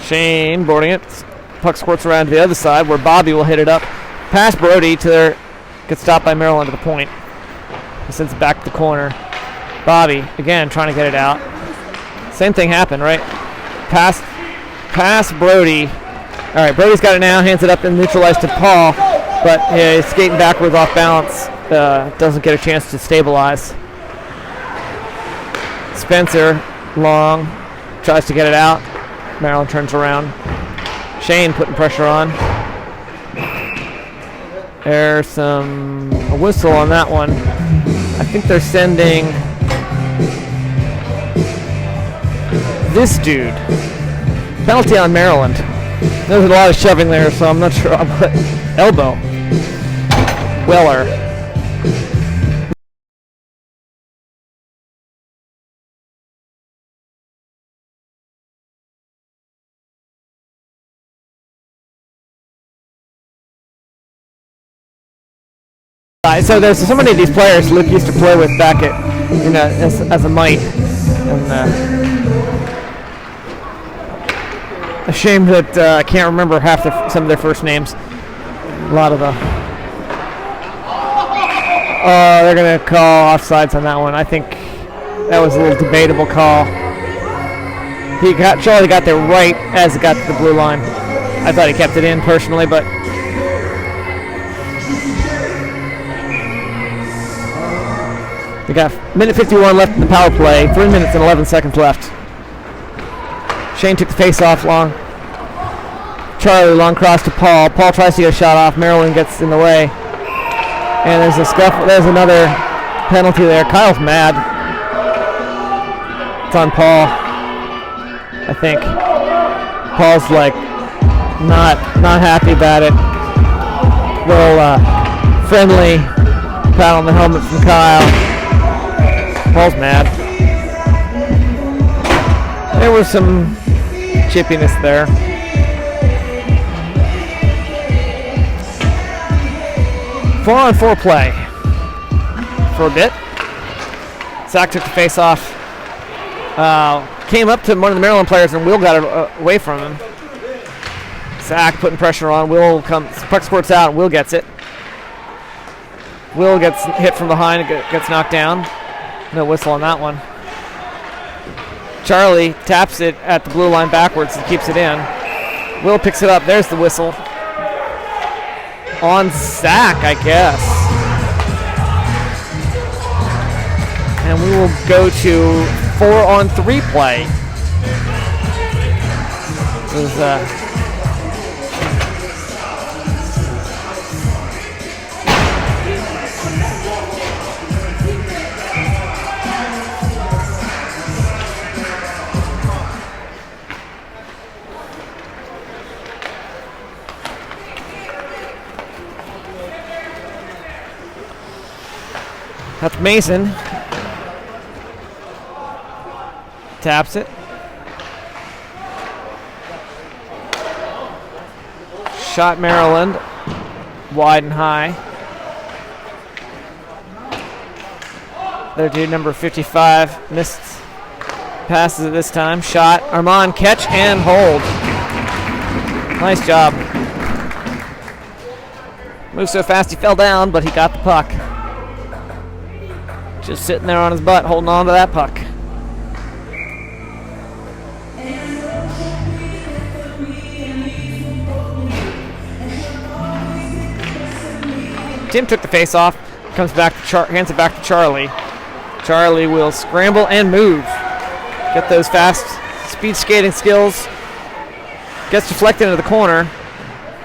Shane boarding it. Puck squirts around to the other side where Bobby will hit it up. Past Brody to their. Gets stopped by Maryland to the point. He sends it back to the corner. Bobby, again, trying to get it out. Same thing happened, right? Pass Brody. All right, Brody's got it now. Hands it up and neutralized to Paul. But he's skating backwards off balance. Doesn't get a chance to stabilize. Spencer, long. Tries to get it out. Maryland turns around. Shane putting pressure on. There's a whistle on that one. I think they're sending this dude. Penalty on Maryland. There's a lot of shoving there, so I'm not sure. Elbow. Weller. So there's so many of these players Luke used to play with back at as a mite. And a shame that I can't remember some of their first names. A lot of the. They're gonna call offsides on that one. I think that was a little debatable call. Charlie got there right as it got to the blue line. I thought he kept it in personally, but we got minute 51 left in the power play. 3 minutes and 11 seconds left. Shane took the face off long. Charlie long cross to Paul. Paul tries to get a shot off. Maryland gets in the way. And there's a scuffle. There's another penalty there. Kyle's mad. It's on Paul, I think. Paul's like not happy about it. Little friendly pat on the helmet from Kyle. Paul's mad. There was some chippiness there. Four-on-four play for a bit. Zach took the face off. Came up to one of the Maryland players and Will got it away from him. Zach putting pressure on. Will comes. Puck squirts out. And Will gets it. Will gets hit from behind and gets knocked down. No whistle on that one. Charlie taps it at the blue line backwards and keeps it in. Will picks it up. There's the whistle. On Zach, I guess. And we will go to 4-on-3 play. This is, that's Mason. Taps it. Shot Maryland. Wide and high. Their dude number 55 missed. Passes it this time. Shot. Armand catch and hold. Nice job. Moved so fast he fell down, but he got the puck. Just sitting there on his butt, holding on to that puck. Tim took the face off, comes back to hands it back to Charlie. Charlie will scramble and move. Get those fast speed skating skills. Gets deflected into the corner.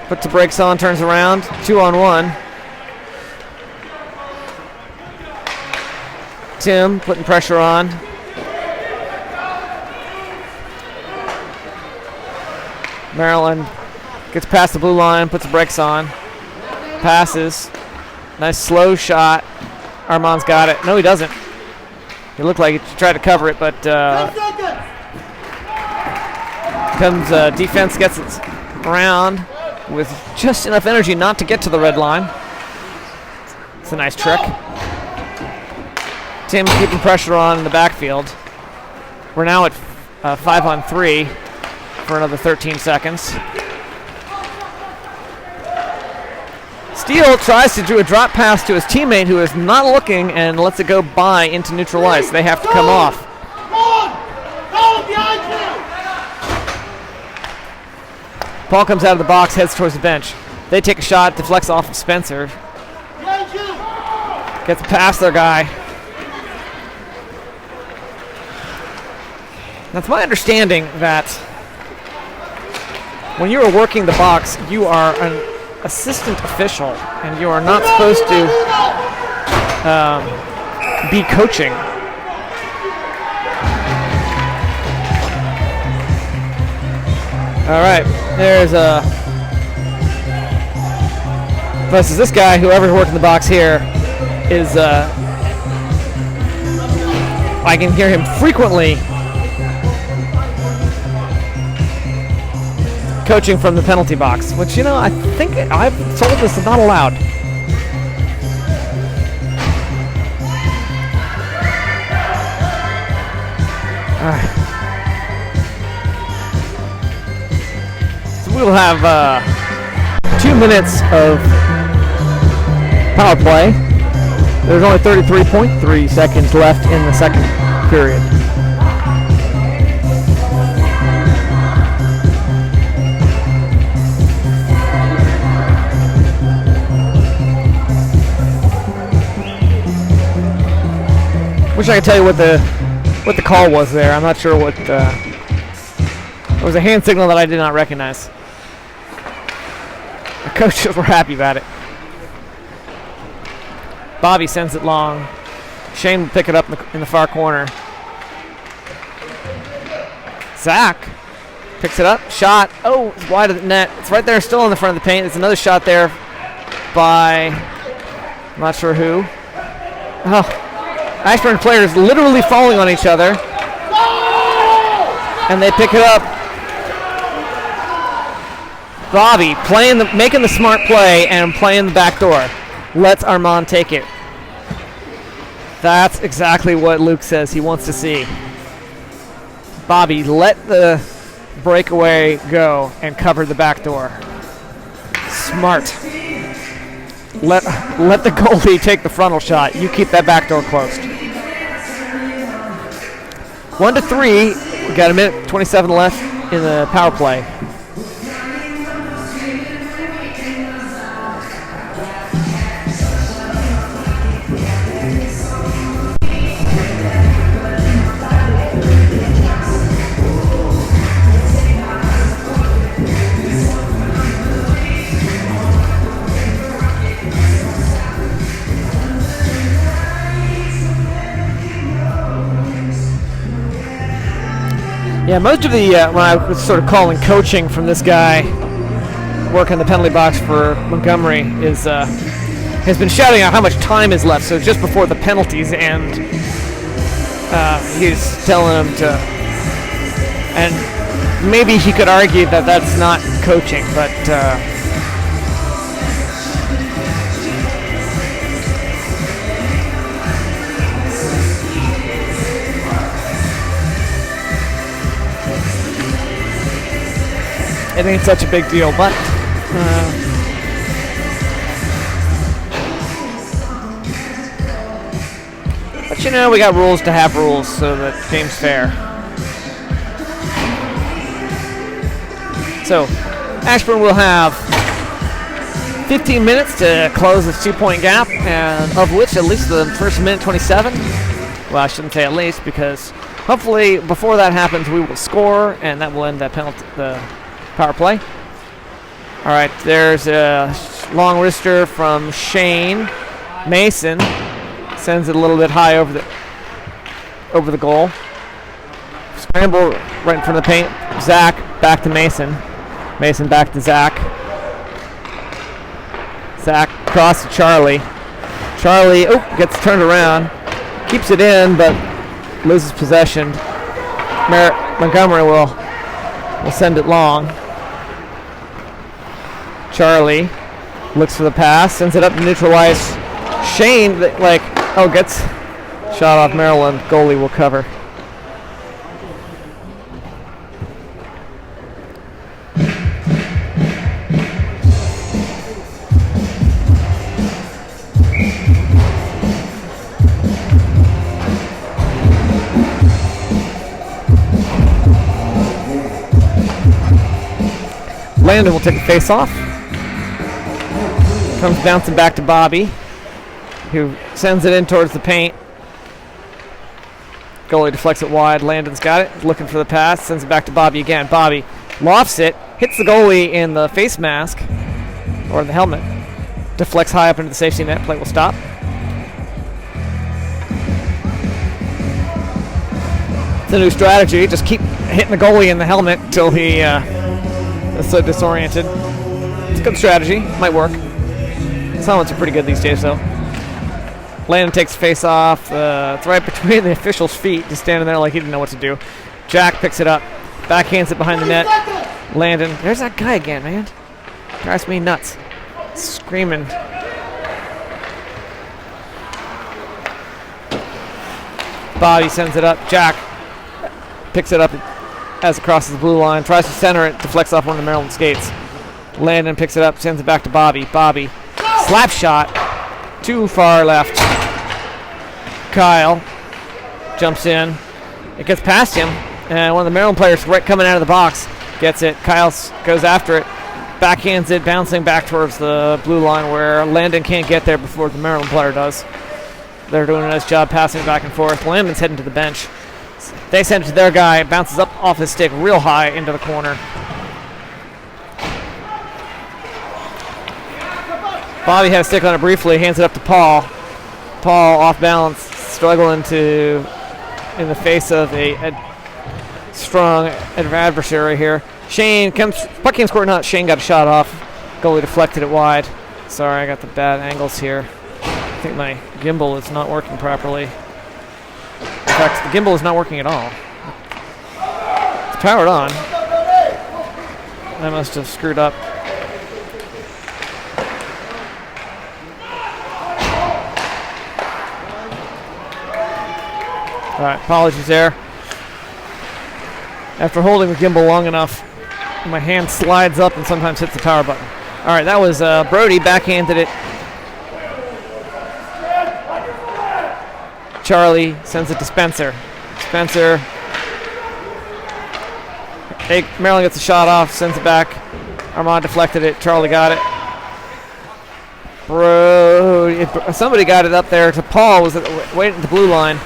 Puts the brakes on, turns around. 2-on-1. Tim putting pressure on. Maryland gets past the blue line, puts the brakes on. Passes. Nice slow shot. Armand's got it. No, he doesn't. He looked like he tried to cover it, but defense gets it around with just enough energy not to get to the red line. It's a nice trick. Tim keeping pressure on in the backfield. We're now at 5-on-3 for another 13 seconds. Steele tries to do a drop pass to his teammate who is not looking and lets it go by into neutral ice. They have to come off. Paul comes out of the box, heads towards the bench. They take a shot, deflects off of Spencer. Gets past their guy. Now, it's my understanding that when you are working the box, you are an assistant official, and you are not supposed to be coaching. All right, there's versus this guy, whoever's working the box here, is I can hear him frequently coaching from the penalty box, which, you know, I think I've told this is not allowed. So we'll have 2 minutes of power play. There's only 33.3 seconds left in the second period. Wish I could tell you what the call was there. I'm not sure what. It was a hand signal that I did not recognize. The coaches were happy about it. Bobby sends it long. Shane will pick it up in the far corner. Zach picks it up. Shot. Oh, it's wide of the net. It's right there, still in the front of the paint. There's another shot there by, I'm not sure who. Oh, Ashburn players literally falling on each other. And they pick it up. Bobby making the smart play and playing the back door. Lets Armand take it. That's exactly what Luke says he wants to see. Bobby let the breakaway go and cover the back door. Smart. Let the goalie take the frontal shot. You keep that back door closed. 1-3. We got a minute 27 left in the power play. Yeah, most of the, when I was sort of calling coaching from this guy working the penalty box for Montgomery, has been shouting out how much time is left, so just before the penalties, and he's telling them to, and maybe he could argue that that's not coaching, but it ain't such a big deal, but you know, we got rules to have rules, so that game's fair. So Ashburn will have 15 minutes to close this 2-point gap, and of which at least the first minute 27. Well, I shouldn't say at least, because hopefully before that happens we will score, and that will end that penalty. The power play. All right, there's a long wrister from Shane. Mason sends it a little bit high over the goal. Scramble right in front of the paint. Zach back to Mason. Mason back to Zach. Zach across to Charlie. Charlie gets turned around, keeps it in, but loses possession. Montgomery will send it long. Charlie looks for the pass, sends it up to neutral ice. Shane, gets shot off Maryland. Goalie will cover. Landon will take the face off. Comes bouncing back to Bobby, who sends it in towards the paint. Goalie deflects it wide. Landon's got it. Looking for the pass. Sends it back to Bobby again. Bobby lofts it. Hits the goalie in the face mask, or the helmet. Deflects high up into the safety net. Play will stop. It's a new strategy. Just keep hitting the goalie in the helmet until he is so disoriented. It's a good strategy. Might work. Helmets are pretty good these days, though. Landon takes face off. It's right between the official's feet, just standing there like he didn't know what to do. Jack picks it up. Backhands it behind the net. Landon. There's that guy again, man. Drives me nuts. Screaming. Bobby sends it up. Jack picks it up as it crosses the blue line, tries to center it, deflects off one of the Maryland skates. Landon picks it up, sends it back to Bobby. Bobby, slap shot, too far left. Kyle jumps in. It gets past him, and one of the Maryland players right coming out of the box gets it. Kyle goes after it, backhands it, bouncing back towards the blue line where Landon can't get there before the Maryland player does. They're doing a nice job passing back and forth. Landon's heading to the bench. They send it to their guy. It bounces up off his stick real high into the corner. Bobby had a stick on it briefly, hands it up to Paul. Paul off balance, struggling in the face of a strong adversary here. Shane comes, puck came scored not. Shane got a shot off. Goalie deflected it wide. Sorry, I got the bad angles here. I think my gimbal is not working properly. In fact, the gimbal is not working at all. It's powered on. I must have screwed up. All right, apologies there. After holding the gimbal long enough, my hand slides up and sometimes hits the power button. All right, that was Brody backhanded it. Charlie sends it to Spencer. Spencer. Maryland gets a shot off, sends it back. Armand deflected it. Charlie got it. Somebody got it up there to Paul. Was waiting at the blue line.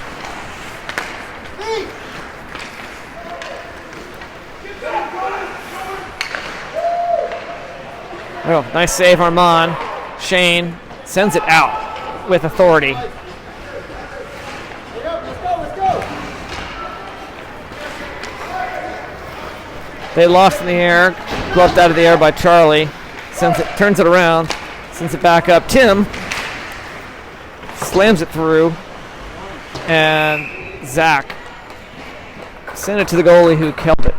Oh, nice save, Armand. Shane sends it out with authority. They lost in the air, gloved out of the air by Charlie. Turns it around, sends it back up. Tim slams it through, and Zach sent it to the goalie who killed it.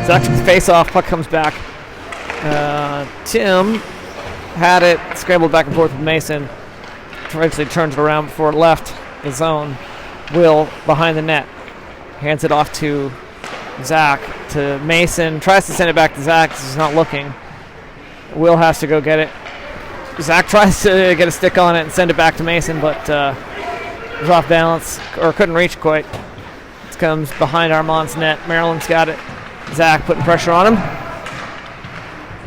Zach took the face-off, puck comes back. Tim had it, scrambled back and forth with Mason. Eventually turns it around before it left the zone. Will behind the net. Hands it off to Zach, to Mason. Tries to send it back to Zach because he's not looking. Will has to go get it. Zach tries to get a stick on it and send it back to Mason, but was off balance, or couldn't reach quite. It comes behind Armand's net. Maryland's got it. Zach putting pressure on him.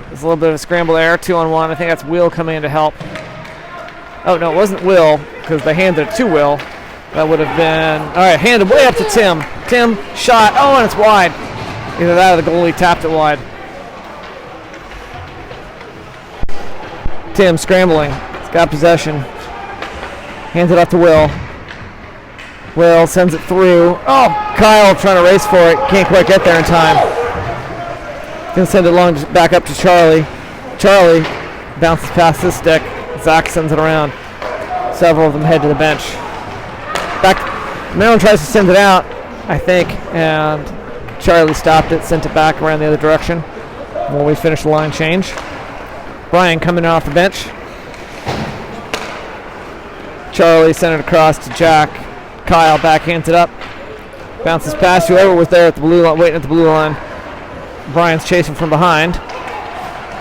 There's a little bit of a scramble there, 2-on-1. I think that's Will coming in to help. Oh, no, it wasn't Will, because they handed it to Will. That would have been, all right, handed way up to Tim. Tim, shot, oh, and it's wide. Either that or the goalie tapped it wide. Tim scrambling. He's got possession. Hands it off to Will. Will sends it through. Oh, Kyle trying to race for it. Can't quite get there in time. Gonna send it long back up to Charlie. Charlie bounces past his stick. Zach sends it around. Several of them head to the bench. Maryland tries to send it out, I think, and Charlie stopped it, sent it back around the other direction when we finish the line change. Brian coming off the bench. Charlie sent it across to Jack. Kyle backhands it up. Bounces past whoever was there at the blue line, waiting at the blue line. Brian's chasing from behind.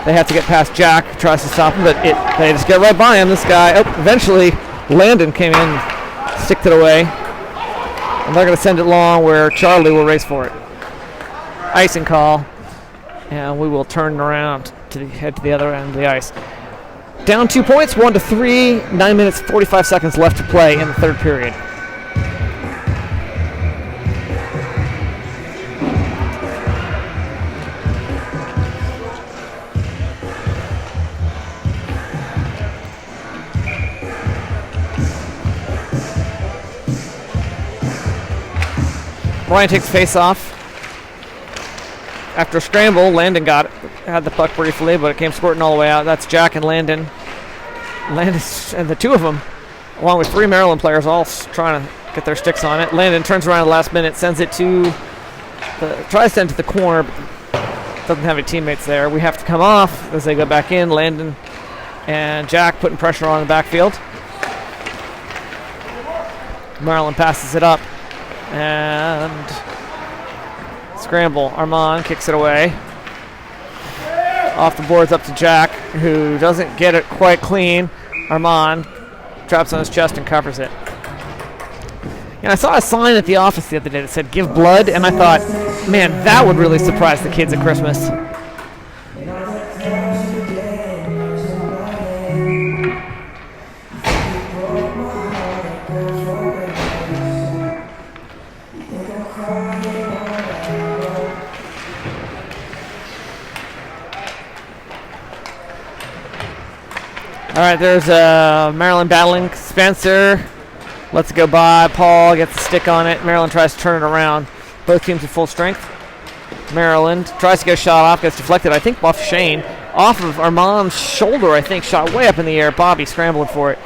They have to get past Jack. Tries to stop him, but they just get right by him. This guy. Oh, eventually, Landon came in, sticked it away. And they're going to send it long where Charlie will race for it. Icing call. And we will turn around to head to the other end of the ice. Down 2 points, 1-3, 9 minutes, 45 seconds left to play in the third period. Brian takes face off. After a scramble, Landon had the puck briefly, but it came squirting all the way out. That's Jack and Landon. Landon and the two of them, along with three Maryland players, all trying to get their sticks on it. Landon turns around at the last minute, sends it to tries to send it to the corner, but doesn't have any teammates there. We have to come off as they go back in. Landon and Jack putting pressure on the backfield. Maryland passes it up and scramble. Armand kicks it away. Off the boards up to Jack, who doesn't get it quite clean. Armand drops on his chest and covers it. And I saw a sign at the office the other day that said "Give blood," and I thought, man, that would really surprise the kids at Christmas. All right, there's Maryland battling Spencer. Lets it go by. Paul gets a stick on it. Maryland tries to turn it around. Both teams at full strength. Maryland tries to get a shot off. Gets deflected, I think, off Shane. Off of Armand's shoulder, I think. Shot way up in the air. Bobby scrambling for it.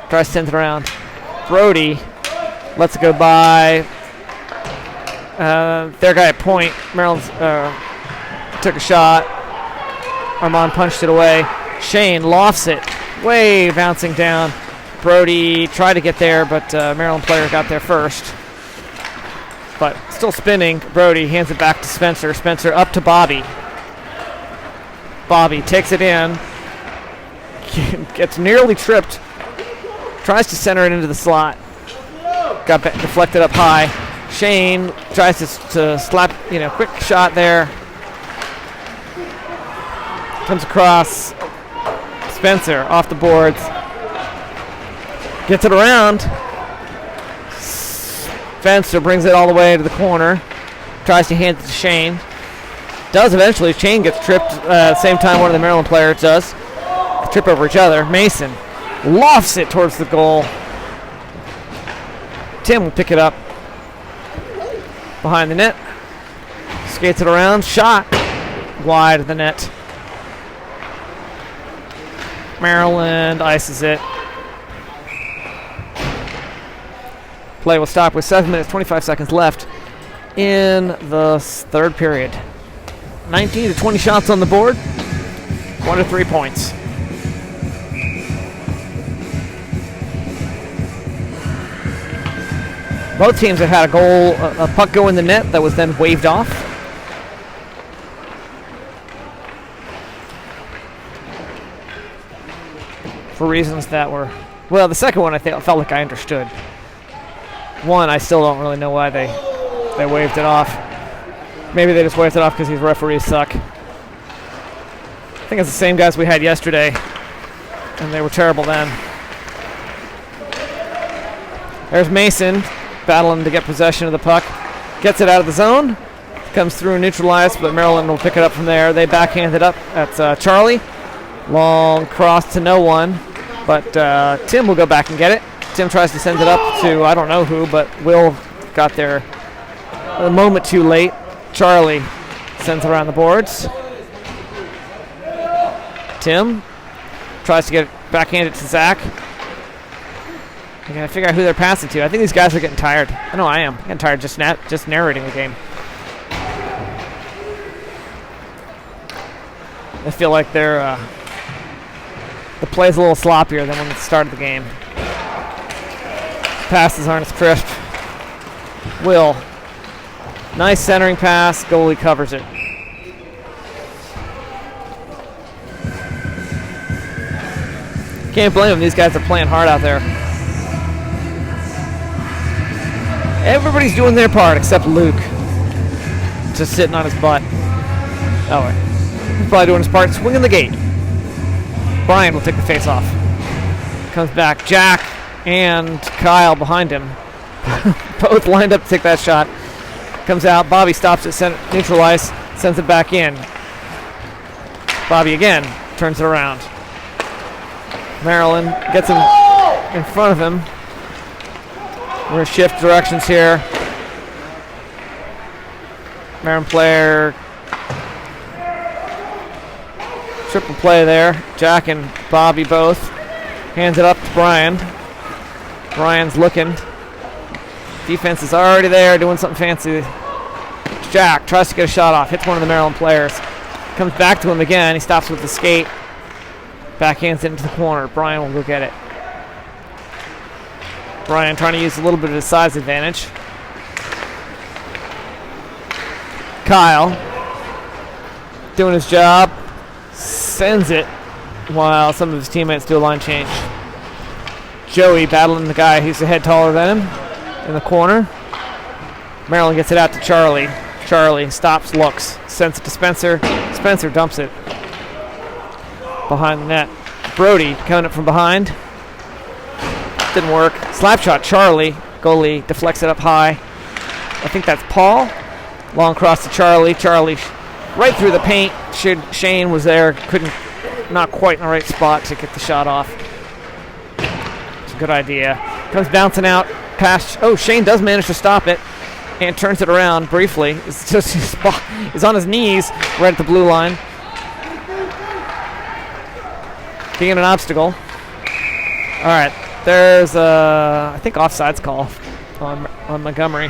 Tries to send it around. Brody lets it go by. Their guy at point. Maryland took a shot. Armand punched it away. Shane lofts it. Way bouncing down. Brody tried to get there, but Maryland player got there first. But still spinning. Brody hands it back to Spencer. Spencer up to Bobby. Bobby takes it in. Gets nearly tripped. Tries to center it into the slot. Got deflected up high. Shane tries to slap, quick shot there. Comes across. Spencer off the boards. Gets it around. Spencer brings it all the way to the corner. Tries to hand it to Shane. Does eventually. Shane gets tripped at the same time one of the Maryland players does. Trip over each other. Mason lofts it towards the goal. Tim will pick it up behind the net. Skates it around. Shot wide of the net. Maryland ices it. Play will stop with 7 minutes, 25 seconds left in the third period. 19 to 20 shots on the board. 1 to 3 points. Both teams have had a puck go in the net that was then waved off. For reasons that were, well, the second one I felt like I understood. One, I still don't really know why they waved it off. Maybe they just waved it off because these referees suck. I think it's the same guys we had yesterday, and they were terrible then. There's Mason battling to get possession of the puck. Gets it out of the zone. Comes through neutralized, but Maryland will pick it up from there. They backhand it up. That's Charlie. Long cross to no one, but Tim will go back and get it. Tim tries to send it up to I don't know who, but Will got there a moment too late. Charlie sends it around the boards. Tim tries to get it backhanded to Zach. I gotta figure out who they're passing to. I think these guys are getting tired. I know I am. Getting tired just narrating the game. I feel like the play's a little sloppier than when it started the game. Passes aren't as crisp. Will. Nice centering pass. Goalie covers it. Can't blame them. These guys are playing hard out there. Everybody's doing their part except Luke. Just sitting on his butt. Oh, wait. He's probably doing his part. Swinging the gate. Brian will take the face off. Comes back. Jack and Kyle behind him. Both lined up to take that shot. Comes out. Bobby stops it. Neutralized. Sends it back in. Bobby again. Turns it around. Maryland gets him in front of him. We're going to shift directions here. Maryland player. Triple play there. Jack and Bobby both. Hands it up to Brian. Brian's looking. Defense is already there doing something fancy. Jack tries to get a shot off. Hits one of the Maryland players. Comes back to him again. He stops with the skate. Backhands it into the corner. Brian will go get it. Brian trying to use a little bit of his size advantage. Kyle doing his job. Sends it while some of his teammates do a line change. Joey battling the guy who's a head taller than him in the corner. Maryland gets it out to Charlie. Charlie stops, looks, sends it to Spencer. Spencer dumps it behind the net. Brody coming up from behind. Didn't work. Slap shot, Charlie. Goalie deflects it up high. I think that's Paul. Long cross to Charlie. Charlie right through the paint. Shane was there. Not quite in the right spot to get the shot off. It's a good idea. Comes bouncing out past. Oh, Shane does manage to stop it and turns it around briefly. He's on his knees right at the blue line. Being an obstacle. All right. There's I think offsides call on Montgomery.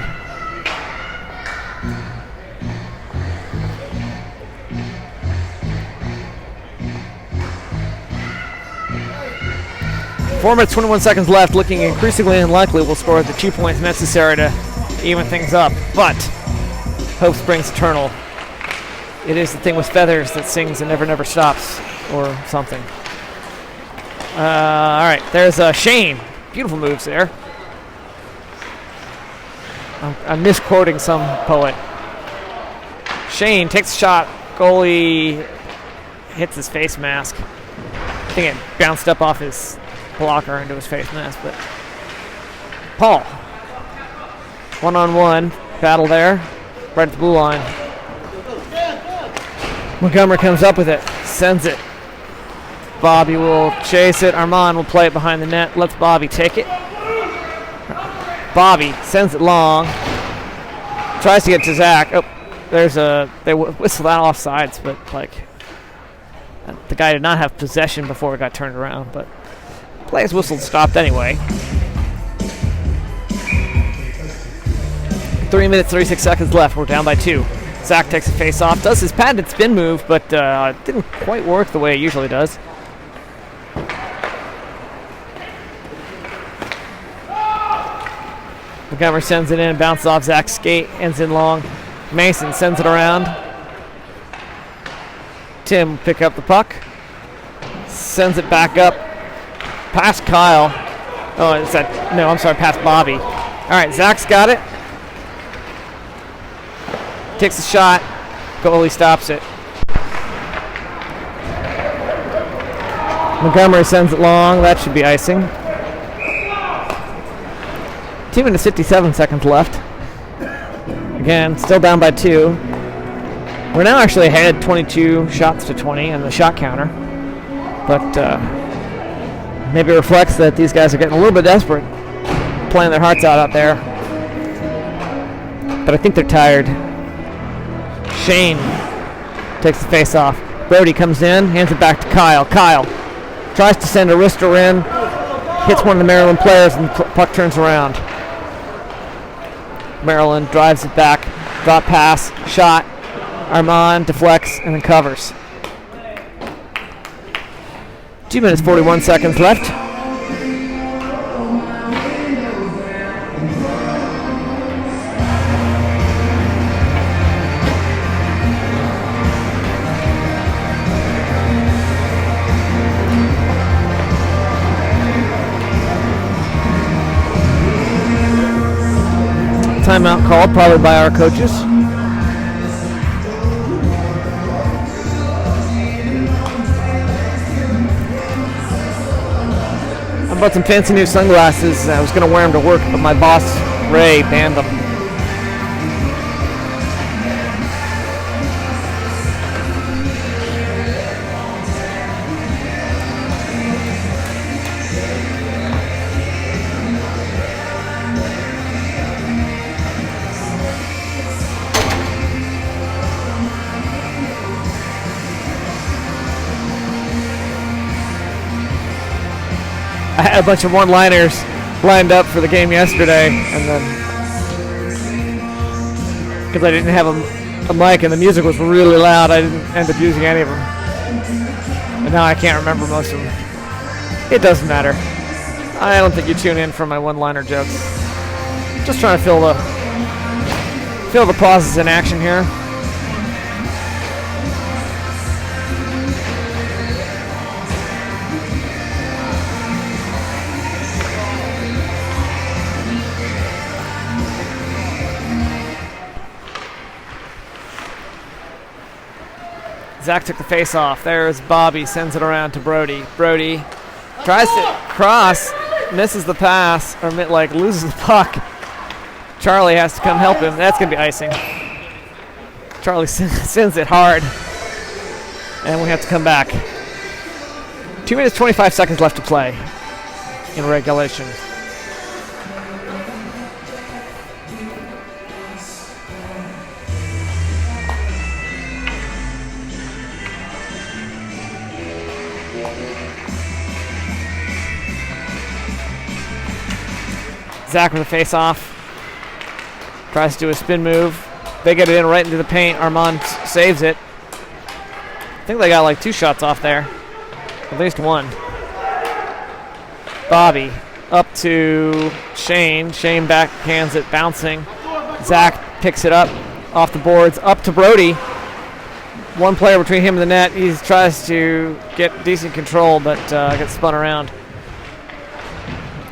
Four minutes, 21 seconds left. Looking increasingly unlikely we'll score the 2 points necessary to even things up. But hope springs eternal. It is the thing with feathers that sings and never stops, or something. All right, there's Shane. Beautiful moves there. I'm misquoting some poet. Shane takes a shot. Goalie hits his face mask. I think it bounced up off his blocker into his face mask. But Paul, one-on-one battle there, right at the blue line. Montgomery comes up with it, sends it. Bobby will chase it. Armand will play it behind the net. Lets Bobby take it. Bobby sends it long. Tries to get to Zach. Oh, they whistle that offsides, but the guy did not have possession before it got turned around. But play's whistle stopped anyway. 3 minutes, 36 seconds left. We're down by 2. Zach takes a face off. Does his patented spin move, but didn't quite work the way it usually does. Montgomery sends it in, bounces off Zach's skate, ends in long. Mason sends it around. Tim pick up the puck. Sends it back up. Past Kyle. Oh, past Bobby. All right, Zach's got it. Takes a shot. Goalie stops it. Montgomery sends it long. That should be icing. 2 minutes, 57 seconds left. Again, still down by 2. We're now actually ahead 22 shots to 20 on the shot counter. But maybe it reflects that these guys are getting a little bit desperate, playing their hearts out there. But I think they're tired. Shane takes the face off. Brody comes in, hands it back to Kyle. Kyle tries to send a wrister in, hits one of the Maryland players, and the puck turns around. Maryland drives it back, drop pass, shot. Armand deflects and then covers. 2 minutes, 41 seconds left. Timeout called, probably by our coaches. I bought some fancy new sunglasses. I was going to wear them to work, but my boss, Ray, banned them. I had a bunch of one-liners lined up for the game yesterday, and then because I didn't have a mic and the music was really loud. I didn't end up using any of them. And now I can't remember most of them. It doesn't matter. I don't think you tune in for my one-liner jokes. Just trying to feel the pauses in action here. Zach took the face off. There's Bobby, sends it around to Brody. Brody tries to cross, misses the pass, or loses the puck. Charlie has to come help him. That's going to be icing. Charlie sends it hard, and we have to come back. 2 minutes, 25 seconds left to play in regulation. Zach with a face-off. Tries to do a spin move. They get it in right into the paint. Armand saves it. I think they got like 2 shots off there. At least one. Bobby up to Shane. Shane backhands it, bouncing. Zach picks it up off the boards. Up to Brody. One player between him and the net. He tries to get decent control, but gets spun around.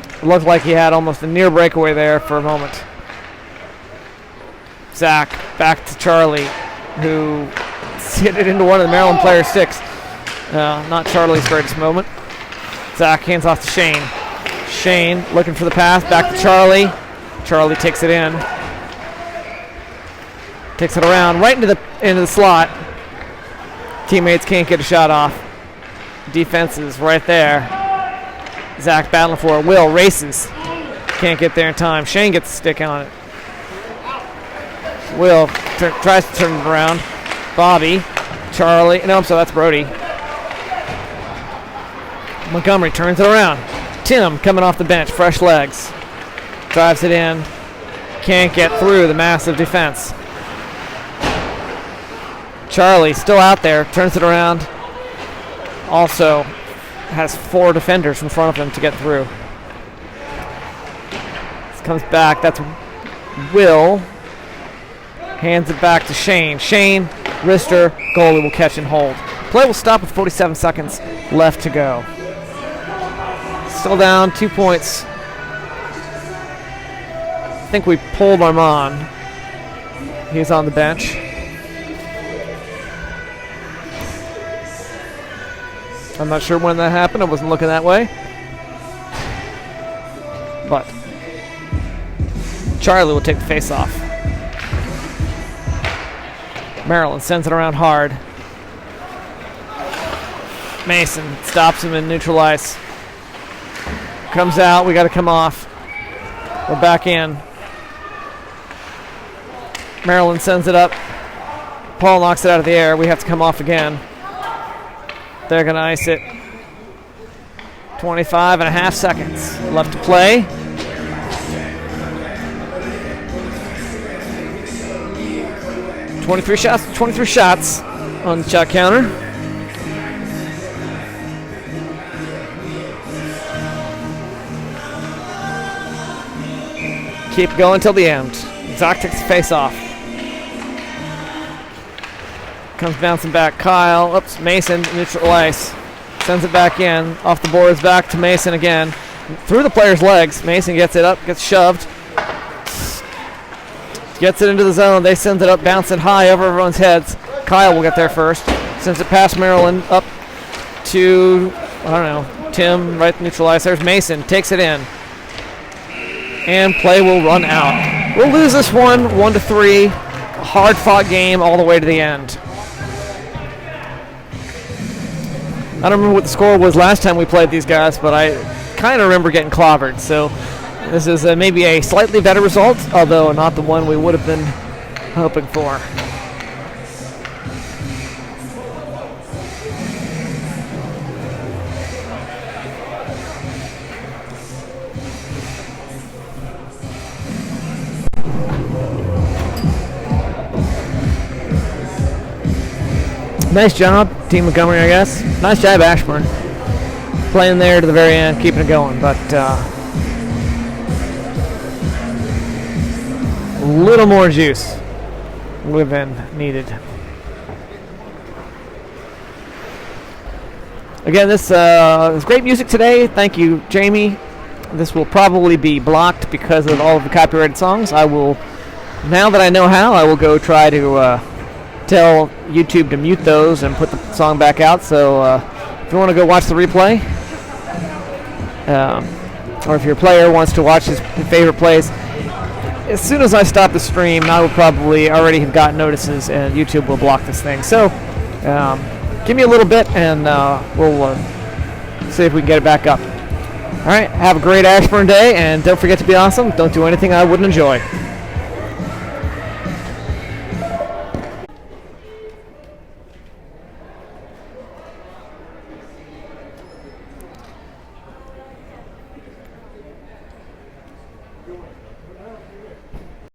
It looked like he had almost a near breakaway there for a moment. Zach back to Charlie, who hit it into one of the Maryland players' sticks. Not Charlie's greatest moment. Zach hands off to Shane. Shane looking for the pass, back to Charlie. Charlie takes it in. Takes it around right into the slot. Teammates can't get a shot off. Defense is right there. Zach battling for it. Will races. Can't get there in time. Shane gets a stick on it. Will tries to turn it around. Bobby. Charlie. No, so that's Brody. Montgomery turns it around. Tim coming off the bench. Fresh legs. Drives it in. Can't get through the massive defense. Charlie still out there. Turns it around. Also has 4 defenders in front of him to get through. This comes back. That's Will. Hands it back to Shane. Shane, wrister, goalie will catch and hold. Play will stop with 47 seconds left to go. Still down 2 points. I think we pulled Armand. He's on the bench. I'm not sure when that happened. I wasn't looking that way. But Charlie will take the face off. Maryland sends it around hard. Mason stops him in neutral ice. Comes out. We got to come off. We're back in. Maryland sends it up. Paul knocks it out of the air. We have to come off again. They're going to ice it. 25.5 seconds left to play. Twenty-three shots on the shot counter. Keep going till the end. Zach takes the face off. Comes bouncing back. Kyle. Oops. Mason. Neutral ice. Sends it back in. Off the boards. Back to Mason again. Through the player's legs. Mason gets it up. Gets shoved. Gets it into the zone. They send it up. Bouncing high over everyone's heads. Kyle will get there first. Sends it past Maryland. Up to, I don't know, Tim. Right to neutral ice. There's Mason. Takes it in. And play will run out. We'll lose this one 1-3. A hard-fought game all the way to the end. I don't remember what the score was last time we played these guys, but I kind of remember getting clobbered. So this is maybe a slightly better result, although not the one we would have been hoping for. Nice job, Team Montgomery, I guess. Nice job, Ashburn. Playing there to the very end, keeping it going, but a little more juice would have been needed. Again, this is great music today. Thank you, Jamie. This will probably be blocked because of all of the copyrighted songs. I will, now that I know how, I will go try to tell YouTube to mute those and put the song back out. So if you want to go watch the replay, or if your player wants to watch his favorite plays, as soon as I stop the stream, I will probably already have gotten notices and YouTube will block this thing. So give me a little bit and we'll see if we can get it back up. All right, have a great Ashburn day, and don't forget to be awesome. Don't do anything I wouldn't enjoy.